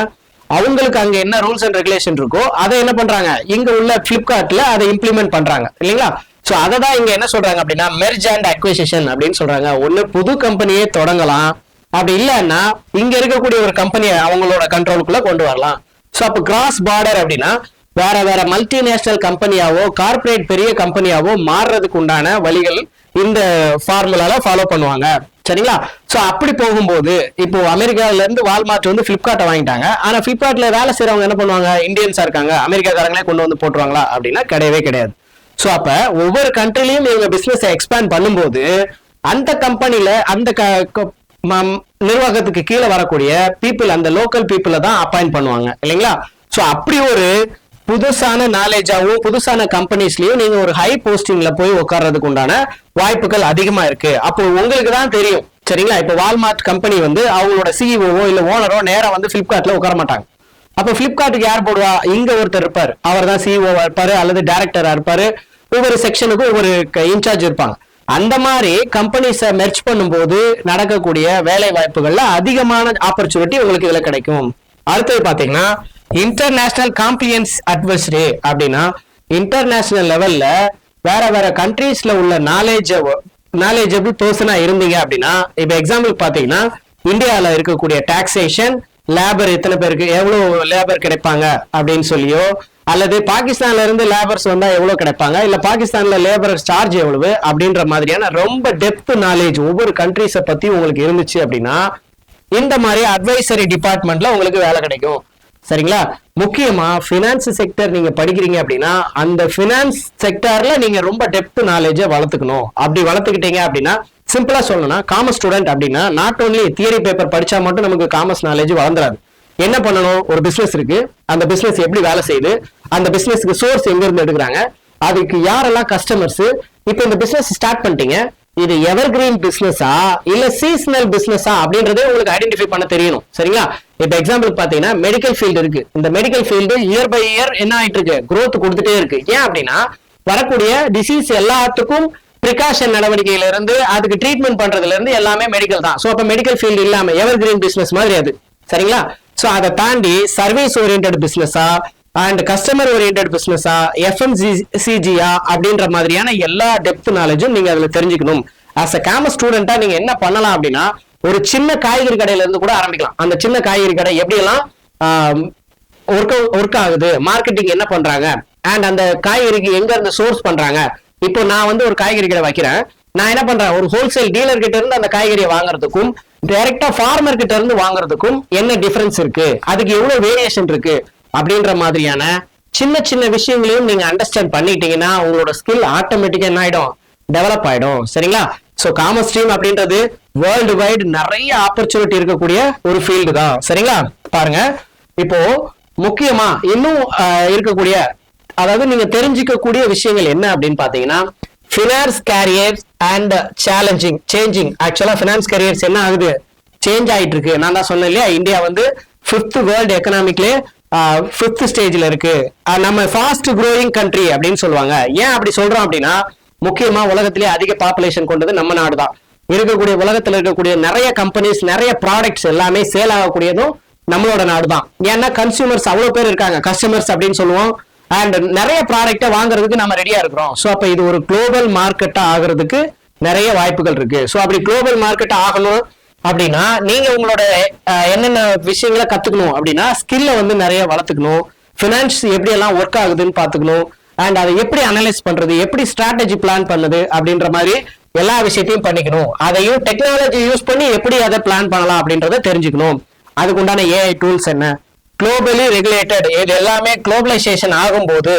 அவங்களுக்கு அங்க என்ன ரூல்ஸ் அண்ட் ரெகுலேஷன் இருக்கோ அதை என்ன பண்றாங்க, இங்க உள்ள பிளிப்கார்ட்ல அதை இம்ப்ளிமெண்ட் பண்றாங்க இல்லைங்களா? சோ அதை தான் இங்க என்ன சொல்றாங்க அப்படின்னா மெர்ஜ் அண்ட் அக்விசிஷன் அப்படின்னு சொல்றாங்க. ஒண்ணு புது கம்பெனியே தொடங்கலாம், அப்படி இல்லைன்னா இங்க இருக்கக்கூடிய ஒரு கம்பெனியை அவங்களோட கண்ட்ரோலுக்குள்ள கொண்டு வரலாம். சோ அப்ப கிராஸ் பார்டர் அப்படின்னா வேற வேற மல்டிநேஷனல் கம்பெனியாவோ கார்பரேட் பெரிய கம்பெனியாவோ மாறுறதுக்கு உண்டான வழிகள் இந்த ஃபார்முலால ஃபாலோ பண்ணுவாங்க. சரிங்களா? சோ அப்படி போகும்போது இப்போ அமெரிக்கால இருந்து வால்மார்ட் வந்து பிளிப்கார்ட்டை வாங்கிட்டாங்க. ஆனா பிளிப்கார்ட்ல வேலை செய்யறவங்க என்ன பண்ணுவாங்க, இந்தியன்ஸா இருக்காங்க, அமெரிக்காக்காரங்களே கொண்டு வந்து போட்டுருவாங்களா அப்படின்னா கிடையவே கிடையாது. சோ அப்ப ஒவ்வொரு கண்ட்ரிலையும் இவங்க பிசினஸ் எக்ஸ்பேண்ட் பண்ணும்போது அந்த கம்பெனில அந்த நிர்வாகத்துக்கு கீழே வரக்கூடிய பீப்புள், அந்த லோக்கல் பீப்புளை தான் அப்பாயிண்ட் பண்ணுவாங்க இல்லைங்களா? சோ அப்படி ஒரு புதுசான நாலேஜாவும் புதுசான கம்பெனிஸ்லயும் நீங்க ஒரு ஹை போஸ்டிங்ல போய் உட்கார்றதுக்கு உண்டான வாய்ப்புகள் அதிகமா இருக்கு. அப்போ உங்களுக்கு தான் தெரியும். சரிங்களா? இப்ப வால்மார்ட் கம்பெனி வந்து அவங்களோட சிஇஓவோ இல்ல ஓனரோ நேரா வந்து பிளிப்கார்ட்ல உட்கார மாட்டாங்க. அப்ப பிளிப்கார்ட்டுக்கு யார் போடுவா, இங்க ஒருத்தர் இருப்பாரு, அவர் தான் சிஇஓவா இருப்பாரு அல்லது டைரக்டரா இருப்பாரு, ஒவ்வொரு செக்ஷனுக்கும் ஒவ்வொரு இன்சார்ஜ் இருப்பாங்க. அந்த மாதிரி கம்பெனிஸை மெர்ஜ் பண்ணும்போது நடக்கக்கூடிய வேலை வாய்ப்புகள்ல அதிகமான ஆப்பர்ச்சுனிட்டி உங்களுக்கு இதுல கிடைக்கும். அடுத்தது பாத்தீங்கன்னா இன்டர்நேஷனல் காம்ப்ளியன்ஸ் அட்வைசரி அப்படின்னா இன்டர்நேஷனல் லெவல்ல வேற வேற கண்ட்ரீஸ்ல உள்ள நாலேஜபிள் பர்சனா இருந்தீங்க அப்படின்னா, இப்ப எக்ஸாம்பிள் பாத்தீங்கன்னா இந்தியால இருக்கக்கூடிய டாக்ஸேஷன், லேபர் எத்தனை பேருக்கு எவ்வளவு லேபர் கிடைப்பாங்க அப்படின்னு சொல்லியோ, அல்லது பாகிஸ்தான்ல இருந்து லேபர்ஸ் வந்தா எவ்வளவு கிடைப்பாங்க, இல்ல பாகிஸ்தான்ல லேபர் சார்ஜ் எவ்வளவு அப்படின்ற மாதிரியான ரொம்ப டெப்த் நாலேஜ் ஒவ்வொரு கண்ட்ரீஸை பத்தி உங்களுக்கு இருந்துச்சு அப்படின்னா இந்த மாதிரி அட்வைசரி டிபார்ட்மெண்ட்ல உங்களுக்கு வேலை கிடைக்கும். சரிங்களா? முக்கியமா பினான்ஸ் செக்டர் நீங்க படிக்கிறீங்க அப்படின்னா அந்த பினான்ஸ் செக்டர்ல நீங்க ரொம்ப டெப்த் நாலேஜை வளர்த்துக்கணும். அப்படி வளர்த்துக்கிட்டீங்க அப்படின்னா சிம்பிளா சொல்லணும்னா காமர்ஸ் ஸ்டூடெண்ட் அப்படின்னா நாட் ஓன்லி தியரி பேப்பர் படிச்சா மட்டும் நமக்கு காமர்ஸ் நாலேஜ் வளர்ந்துராது. என்ன பண்ணணும், ஒரு பிசினஸ் இருக்கு, அந்த பிசினஸ் எப்படி வேலை செய்யுது, அந்த பிசினஸ்க்கு சோர்ஸ் எங்க இருந்து எடுக்கிறாங்க, அதுக்கு யாரெல்லாம் கஸ்டமர்ஸ், இப்போ இந்த பிசினஸ் ஸ்டார்ட் பண்ணிட்டீங்க, இது எவர் கிரீன் பிசினஸா இல்ல சீசனல் பிசினஸா அப்படின்றதே உங்களுக்கு ஐடென்டிஃபை பண்ண தெரியணும். சரிங்களா? இப்ப எக்ஸாம்பிள் பாத்தீங்கன்னா மெடிக்கல் ஃபீல்டு இருக்கு. இந்த medical field year by year என்ன ஆயிட்டு இருக்கு, growth கொடுத்துட்டே இருக்கு. ஏன் அப்படின்னா வரக்கூடிய டிசீஸ் எல்லாத்துக்கும் பிரிகாஷன் நடவடிக்கையில இருந்து அதுக்கு ட்ரீட்மெண்ட் பண்றதுல இருந்து எல்லாமே மெடிக்கல் தான். சோ அப்ப மெடிக்கல் ஃபீல்டு இல்லாம எவர் கிரீன் பிசினஸ் மாதிரி அது. சரிங்களா? சோ அதை தாண்டி சர்வீஸ் ஓரியன்ட் பிசினஸா அண்ட் கஸ்டமர் ஓரியன்ட் பிசினஸா எஃப்எம்சிஜியா அப்படின்ற மாதிரியான எல்லா டெப்த் நாலேஜும் நீங்க அதுல தெரிஞ்சுக்கணும். ஆஸ் அ காமர்ஸ் ஸ்டூடெண்டா நீங்க என்ன பண்ணலாம் அப்படின்னா ஒரு சின்ன காய்கறி கடையில இருந்து கூட ஆரம்பிக்கலாம். அந்த சின்ன காய்கறி கடை எப்படி எல்லாம் ஒர்க் ஆகுது, மார்க்கெட்டிங் என்ன பண்றாங்க, அண்ட் அந்த காய்கறிக்கு எங்க இருந்து சோர்ஸ் பண்றாங்க. இப்போ நான் வந்து ஒரு காய்கறி கடை வைக்கிறேன், நான் என்ன பண்றேன், ஒரு ஹோல்சேல் டீலர் கிட்ட இருந்து அந்த காய்கறியை வாங்குறதுக்கும் டைரக்டா ஃபார்மர் கிட்ட இருந்து வாங்குறதுக்கும் என்ன டிஃபரன்ஸ் இருக்கு, அதுக்கு எவ்வளவு வேரியேஷன் இருக்கு அப்படின்ற மாதிரியான சின்ன சின்ன விஷயங்களையும் நீங்க அண்டர்ஸ்டாண்ட் பண்ணிட்டீங்கன்னா உங்களோட ஸ்கில் ஆட்டோமேட்டிக்கா என்ன ஆயிடும், டெவலப் ஆயிடும். சரிங்களா? சோ காமர்ஸ் ஸ்ட்ரீம் அப்படின்றது வேர்ல்டு வைடு நிறைய ஆப்பர்ச்சுனிட்டி இருக்கக்கூடிய ஒரு ஃபீல்டு தான். சரிங்களா? பாருங்க, இப்போ முக்கியமா இன்னும் இருக்கக்கூடிய, அதாவது நீங்க தெரிஞ்சுக்கக்கூடிய விஷயங்கள் என்ன அப்படின்னு பாத்தீங்கன்னா ஃபினான்ஸ் கேரியர்ஸ் அண்ட் சேஞ்சிங். ஆக்சுவலா ஃபினான்ஸ் கேரியர்ஸ் என்ன ஆகுது, சேஞ்ச் ஆயிட்டு இருக்கு. நான் தான் சொன்னேன் இல்லையா, இந்தியா வந்து 5th வேர்ல்டு எக்கனாமிக்ல 5th ஸ்டேஜ்ல இருக்கு. நம்ம ஃபாஸ்ட் க்ரோயிங் கண்ட்ரி அப்படின்னு சொல்லுவாங்க. ஏன் அப்படி சொல்றோம் அப்படின்னா முக்கியமா உலகத்திலே அதிக பாப்புலேஷன் கொண்டது நம்ம நாடு தான். இருக்கக்கூடிய உலகத்துல இருக்கக்கூடிய நிறைய கம்பெனிஸ், நிறைய ப்ராடக்ட்ஸ் எல்லாமே சேல் ஆகக்கூடியதும் நம்மளோட நாடு தான். ஏன்னா கன்சியூமர்ஸ் அவ்வளவு பேர் இருக்காங்க, கஸ்டமர்ஸ் அப்படின்னு சொல்லுவோம். அண்ட் நிறைய ப்ராடக்டை வாங்குறதுக்கு நம்ம ரெடியா இருக்கிறோம். ஸோ அப்ப இது ஒரு குளோபல் மார்க்கெட்டா ஆகிறதுக்கு நிறைய வாய்ப்புகள் இருக்கு. ஸோ அப்படி குளோபல் மார்க்கெட் ஆகணும் அப்படின்னா நீங்க உங்களோட என்னென்ன விஷயங்களை கத்துக்கணும் அப்படின்னா ஸ்கில்ல வந்து நிறைய வளர்த்துக்கணும், ஃபினான்ஸ் எப்படி எல்லாம் ஒர்க் ஆகுதுன்னு பாத்துக்கணும், அண்ட் அதை எப்படி அனலைஸ் பண்றது, எப்படி ஸ்ட்ராட்டஜி பிளான் பண்ணுது அப்படின்ற மாதிரி எல்லா விஷயத்தையும் பண்ணிக்கணும். அதையும் டெக்னாலஜி யூஸ் பண்ணி எப்படி அதை பிளான் பண்ணலாம் அப்படின்றத தெரிஞ்சுக்கணும். அதுக்கு உண்டான ஏஐ டூல்ஸ் என்ன, குளோபலி ரெகுலேட்டட், இது எல்லாமே குளோபலைசேஷன் ஆகும்போது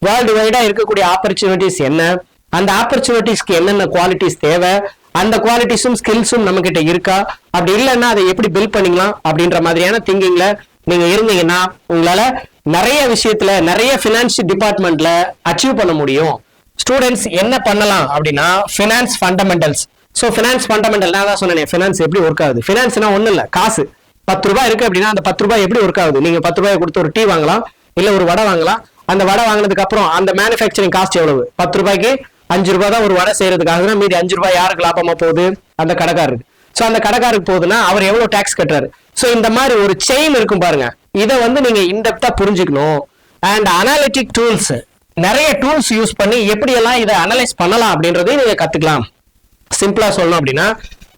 வேர்ல்டு வைடா இருக்கக்கூடிய ஆப்பர்ச்சுனிட்டிஸ் என்ன, அந்த ஆப்பர்ச்சுனிட்டிஸ்க்கு என்னென்ன குவாலிட்டிஸ் தேவை, அந்த குவாலிட்டிஸும் ஸ்கில்ஸும் நம்ம கிட்ட இருக்கா, அப்படி இல்லைன்னா அதை எப்படி பில்ட் பண்ணிக்கலாம் அப்படின்ற மாதிரியான திங்கிங்ல நீங்க இருந்தீங்கன்னா உங்களால நிறைய விஷயத்துல நிறைய பினான்ஸ் டிபார்ட்மெண்ட்ல அச்சீவ் பண்ண முடியும். ஸ்டூடெண்ட்ஸ் என்ன பண்ணலாம் அப்படின்னா finance fundamentals. So finance fundamental நான் தான் சொன்னேன், ஃபினான்ஸ் எப்படி ஒர்க் ஆகுது. ஃபினான்ஸ்னா ஒன்றும் இல்லை, காசு 10 ரூபாய் இருக்கு அப்படின்னா அந்த 10 ரூபாய் எப்படி ஒர்க் ஆகுது. நீங்க 10 ரூபாய் கொடுத்து ஒரு டீ வாங்கலாம், இல்ல ஒரு வடை வாங்கலாம். அந்த வடை வாங்கினதுக்கு அப்புறம் அந்த மேனுஃபேக்சரிங் காஸ்ட் எவ்வளவு, 10 ரூபாய்க்கு 5 ரூபாய் தான் ஒரு வடை செய்யறதுக்காக, மீதி 5 ரூபாய் யாருக்கு லாபமா போகுது, அந்த கடைக்காரருக்கு. ஸோ அந்த கடைக்காரருக்கு போகுதுன்னா அவர் எவ்வளவு டாக்ஸ் கட்டுறாரு. ஸோ இந்த மாதிரி ஒரு செயின் இருக்கும் பாருங்க, இதை வந்து நீங்க இன்டெப்தா புரிஞ்சுக்கணும். அண்ட் அனாலிட்டிக் டூல்ஸ், நிறைய டூல்ஸ் யூஸ் பண்ணி எப்படி எல்லாம் இதை அனலைஸ் பண்ணலாம் அப்படின்றதையும் நீங்க கத்துக்கலாம். சிம்பிளா சொல்லணும் அப்படின்னா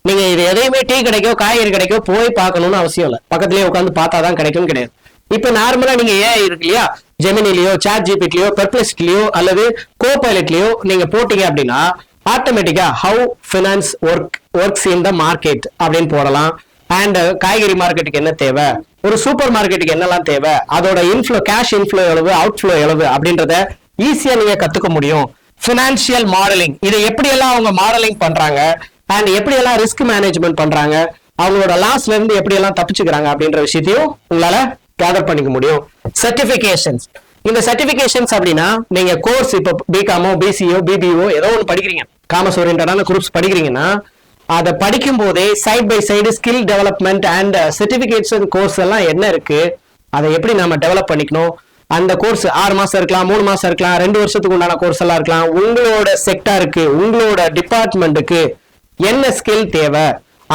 நீங்க இது எதையுமே டீ கடைக்கோ காய்கறி கடைக்கோ போய் பார்க்கணும்னு அவசியம் இல்லை, பக்கத்துலயே உட்காந்து பார்த்தாதான் கிடைக்கும் கிடையாது. இப்ப நார்மலா நீங்க ஏஐ இருக்கு இல்லையா, ஜெமினிலயோ சாட் ஜிபிடிலயோ பெர்ப்ளெக்சிட்டிலயோ அல்லது கோபைலட்லயோ நீங்க போட்டீங்க அப்படின்னா ஆட்டோமேட்டிக்கா how finance works in the market அப்படின்னு போடலாம். அண்ட் காய்கறி மார்க்கெட்டுக்கு என்ன தேவை, ஒரு சூப்பர் மார்க்கெட்டுக்கு என்னெல்லாம் தேவை, அதோட இன்ஃப்ளோ, கேஷ் இன்ஃப்ளோ எவ்வளவு, அவுட்ஃப்ளோ எவ்வளவு அப்படின்றத ஈஸியா நீங்க கத்துக்க முடியும். பினான்சியல் மாடலிங், இதை எப்படி எல்லாம் அவங்க மாடலிங் பண்றாங்க அண்ட் எப்படி எல்லாம் ரிஸ்க் மேனேஜ்மெண்ட் பண்றாங்க, அவங்களோட லாஸ்ல இருந்து எப்படி எல்லாம் தப்பிச்சுக்கிறாங்க அப்படின்ற விஷயத்தையும் உங்களால கேதர் பண்ணிக்க முடியும். சர்டிபிகேஷன்ஸ், இந்த சர்டிபிகேஷன்ஸ் அப்படின்னா நீங்க கோர்ஸ் இப்போ பிகாமோ பிசிஓ பிபிஓ ஏதோ ஒன்று படிக்கிறீங்க, காமர்ஸ் ஓரியன்டான குரூப்ஸ் படிக்கிறீங்கன்னா அதை படிக்கும் போதே side by side skill development and certification course எல்லாம் என்ன இருக்கு, அதை எப்படி நம்ம டெவலப் பண்ணிக்கணும். அந்த கோர்ஸ் 6 மாசம் இருக்கலாம், 3 மாசம் இருக்கலாம், 2 வருஷத்துக்கு உண்டான கோர்ஸ் எல்லாம் இருக்கலாம். உங்களோட செக்டாருக்கு, உங்களோட டிபார்ட்மெண்ட்டுக்கு என்ன ஸ்கில் தேவை,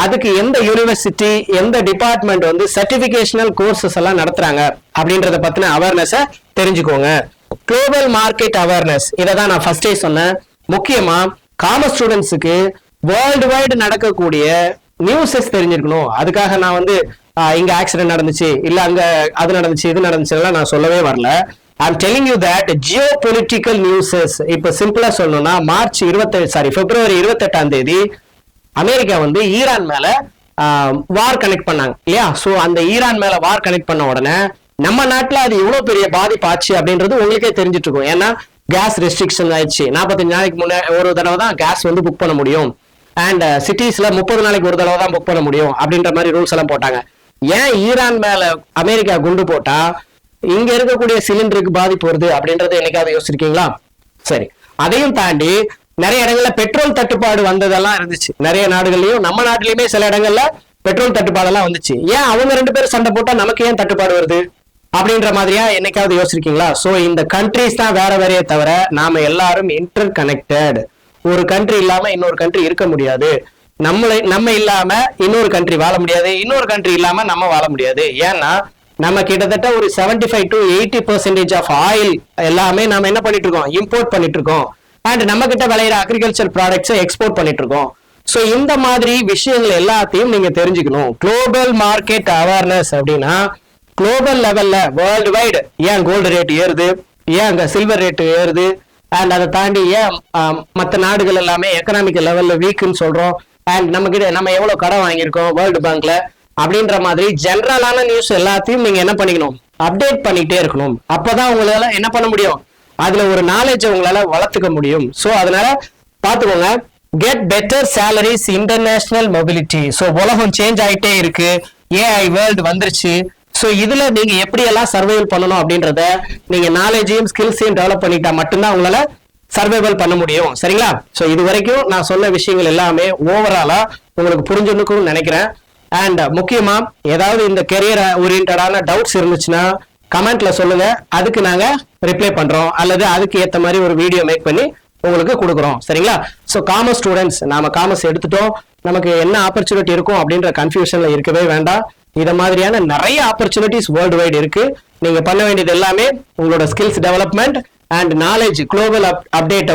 அதுக்கு எந்த யூனிவர்சிட்டி எந்த டிபார்ட்மெண்ட் வந்து சர்டிபிகேஷனல் கோர்சஸ் எல்லாம் நடத்துறாங்க அப்படின்றத பத்தின அவேர்னஸை தெரிஞ்சுக்கோங்க. குளோபல் மார்க்கெட் அவேர்னஸ், இதை தான் நான் ஃபர்ஸ்டே சொன்னேன். முக்கியமா காமர்ஸ் ஸ்டூடெண்ட்ஸுக்கு வேர்ல்டு வைடு நடக்கக்கூடிய நியூஸஸ் தெரிஞ்சிருக்கணும். அதுக்காக நான் வந்து இங்க ஆக்சிடென்ட் நடந்துச்சு, இல்ல அங்க அது நடந்துச்சு இது நடந்துச்சு எல்லாம் நான் சொல்லவே வரல. I'm telling you that geopolitical newses. இப்ப சிம்பிளா சொல்லணும்னா பிப்ரவரி 28 அமெரிக்கா வந்து ஈரான் மேல வார் கனெக்ட் பண்ணாங்க இல்லையா. சோ அந்த ஈரான் மேல வார் கனெக்ட் பண்ண உடனே நம்ம நாட்டுல அது எவ்வளவு பெரிய பாதிப்பு ஆச்சு அப்படின்றது உங்களுக்கே தெரிஞ்சிட்டு இருக்கும். ஏன்னா கேஸ் ரெஸ்ட்ரிக்ஷன் ஆயிடுச்சு, 45 நாளைக்கு முன்னே ஒரு தடவை தான் கேஸ் வந்து புக் பண்ண முடியும், அண்ட் சிட்டிஸ்ல 30 நாளைக்கு ஒரு தடவை தான் புக் பண்ண முடியும் அப்படின்ற மாதிரி ரூல்ஸ் எல்லாம் போட்டாங்க. ஏன் ஈரான் மேல அமெரிக்கா குண்டு போட்டா இங்க இருக்கக்கூடிய சிலிண்டருக்கு பாதிப்பு வருது அப்படின்றத என்னைக்காவது யோசிச்சிருக்கீங்களா? சரி, அதையும் தாண்டி நிறைய இடங்கள்ல பெட்ரோல் தட்டுப்பாடு வந்ததெல்லாம் இருந்துச்சு. நிறைய நாடுகள்லயும் நம்ம நாட்டிலயுமே சில இடங்கள்ல பெட்ரோல் தட்டுப்பாடெல்லாம் வந்துச்சு. ஏன் அவங்க 2 பேரும் சண்டை போட்டா நமக்கு ஏன் தட்டுப்பாடு வருது அப்படின்ற மாதிரியா என்னைக்காவது யோசிச்சிருக்கீங்களா? சோ இந்த கண்ட்ரிஸ் தான் வேற வேறையே தவிர நாம எல்லாரும் இன்டர் கனெக்டட். ஒரு கண்ட்ரி இல்லாம இன்னொரு கண்ட்ரி இருக்க முடியாது. நம்ம இல்லாம இன்னொரு கண்ட்ரி வாழ முடியாது, இன்னொரு கண்ட்ரி இல்லாம நம்ம வாழ முடியாது. ஏன்னா நம்ம கிட்டத்தட்ட ஒரு 75 to 80% ஆஃப் ஆயில் எல்லாமே நாம என்ன பண்ணிட்டு இருக்கோம், இம்போர்ட் பண்ணிட்டு இருக்கோம். அண்ட் நம்ம கிட்ட விளையிற அக்ரிகல்ச்சர் ப்ராடக்ட்ஸை எக்ஸ்போர்ட் பண்ணிட்டு இருக்கோம். சோ இந்த மாதிரி விஷயங்கள் எல்லாத்தையும் நீங்க தெரிஞ்சுக்கணும். குளோபல் மார்க்கெட் அவேர்னஸ் அப்படின்னா குளோபல் லெவல்ல வேர்ல்டு வைடு ஏன் கோல்டு ரேட் ஏறுது, ஏன் அங்க சில்வர் ரேட் ஏறுது, அண்ட் அதை தாண்டி ஏன் மற்ற நாடுகள் எல்லாமே எக்கனாமிக்கல் லெவல்ல வீக்குன்னு சொல்றோம், அண்ட் நம்ம எவ்வளவு கடன் வாங்கியிருக்கோம் வேர்ல்டு பேங்க்ல அப்படின்ற மாதிரி ஜெனரலான நியூஸ் எல்லாத்தையும் நீங்க என்ன பண்ணிக்கணும், அப்டேட் பண்ணிட்டே இருக்கணும். அப்பதான் உங்களால என்ன பண்ண முடியும், அதுல ஒரு நாலேஜ் உங்களால வளர்த்துக்க முடியும். சோ அதனால பாத்துக்கோங்க, get better salaries, international mobility. So உலகம் சேஞ்ச் ஆயிட்டே இருக்கு, ஏஐ வேர்ல்டு வந்துருச்சு. சோ இதுல நீங்க எப்படி எல்லாம் சர்வைவல் பண்ணணும் அப்படின்றத நீங்க நாலேஜையும் ஸ்கில்ஸையும் டெவலப் பண்ணிட்டா மட்டும்தான் உங்களால சர்வைவல் பண்ண முடியும். சரிங்களா? சோ இது வரைக்கும் நான் சொன்ன விஷயங்கள் எல்லாமே ஓவராலா உங்களுக்கு புரிஞ்சுன்னு நினைக்கிறேன். அண்ட் முக்கியமா ஏதாவது இந்த கெரியர் ஓரியன்டான டவுட்ஸ் இருந்துச்சுன்னா கமெண்ட்ல சொல்லுங்க, அதுக்கு நாங்க ரிப்ளை பண்றோம், அல்லது அதுக்கு ஏத்த மாதிரி ஒரு வீடியோ மேக் பண்ணி உங்களுக்கு கொடுக்குறோம். சரிங்களா? சோ காமர்ஸ் ஸ்டூடெண்ட்ஸ், நாம காமர்ஸ் எடுத்துட்டோம், நமக்கு என்ன ஆப்பர்ச்சுனிட்டி இருக்கும் அப்படின்ற கன்ஃபியூஷன்ல இருக்கவே வேண்டாம். இத மாதிரியான நிறைய ஆப்பர்ச்சுனிட்டிஸ் வேர்ல்டு வைடு இருக்கு. நீங்க பண்ண வேண்டியது எல்லாமே உங்களோட skills development and knowledge global அப்டேட்டை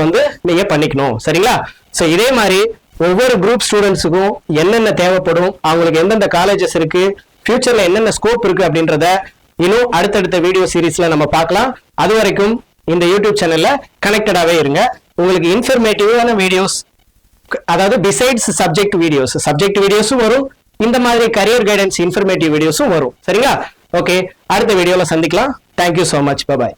நீங்க பண்ணிக்கணும். சரிங்களா? சோ இதே மாதிரி ஒவ்வொரு குரூப் ஸ்டூடெண்ட்ஸுக்கும் என்னென்ன தேவைப்படும், அவங்களுக்கு எந்தெந்த காலேஜஸ் இருக்கு, ஃபியூச்சர்ல என்னென்ன ஸ்கோப் இருக்கு அப்படின்றத இன்னும் அடுத்தடுத்த வீடியோ சீரீஸ்ல நம்ம பார்க்கலாம். அது வரைக்கும் இந்த யூடியூப் சேனல்ல கனெக்டடாவே இருங்க. உங்களுக்கு இன்ஃபர்மேட்டிவான வீடியோஸ், அதாவது பிசைட்ஸ் சப்ஜெக்ட் வீடியோஸும் வரும், இந்த மாதிரி கரியர் கைடன்ஸ் இன்ஃபர்மேட்டிவ் வீடியோஸும் வரும். சரிங்களா? ஓகே, அடுத்த வீடியோல சந்திக்கலாம். Thank you so much. Bye bye.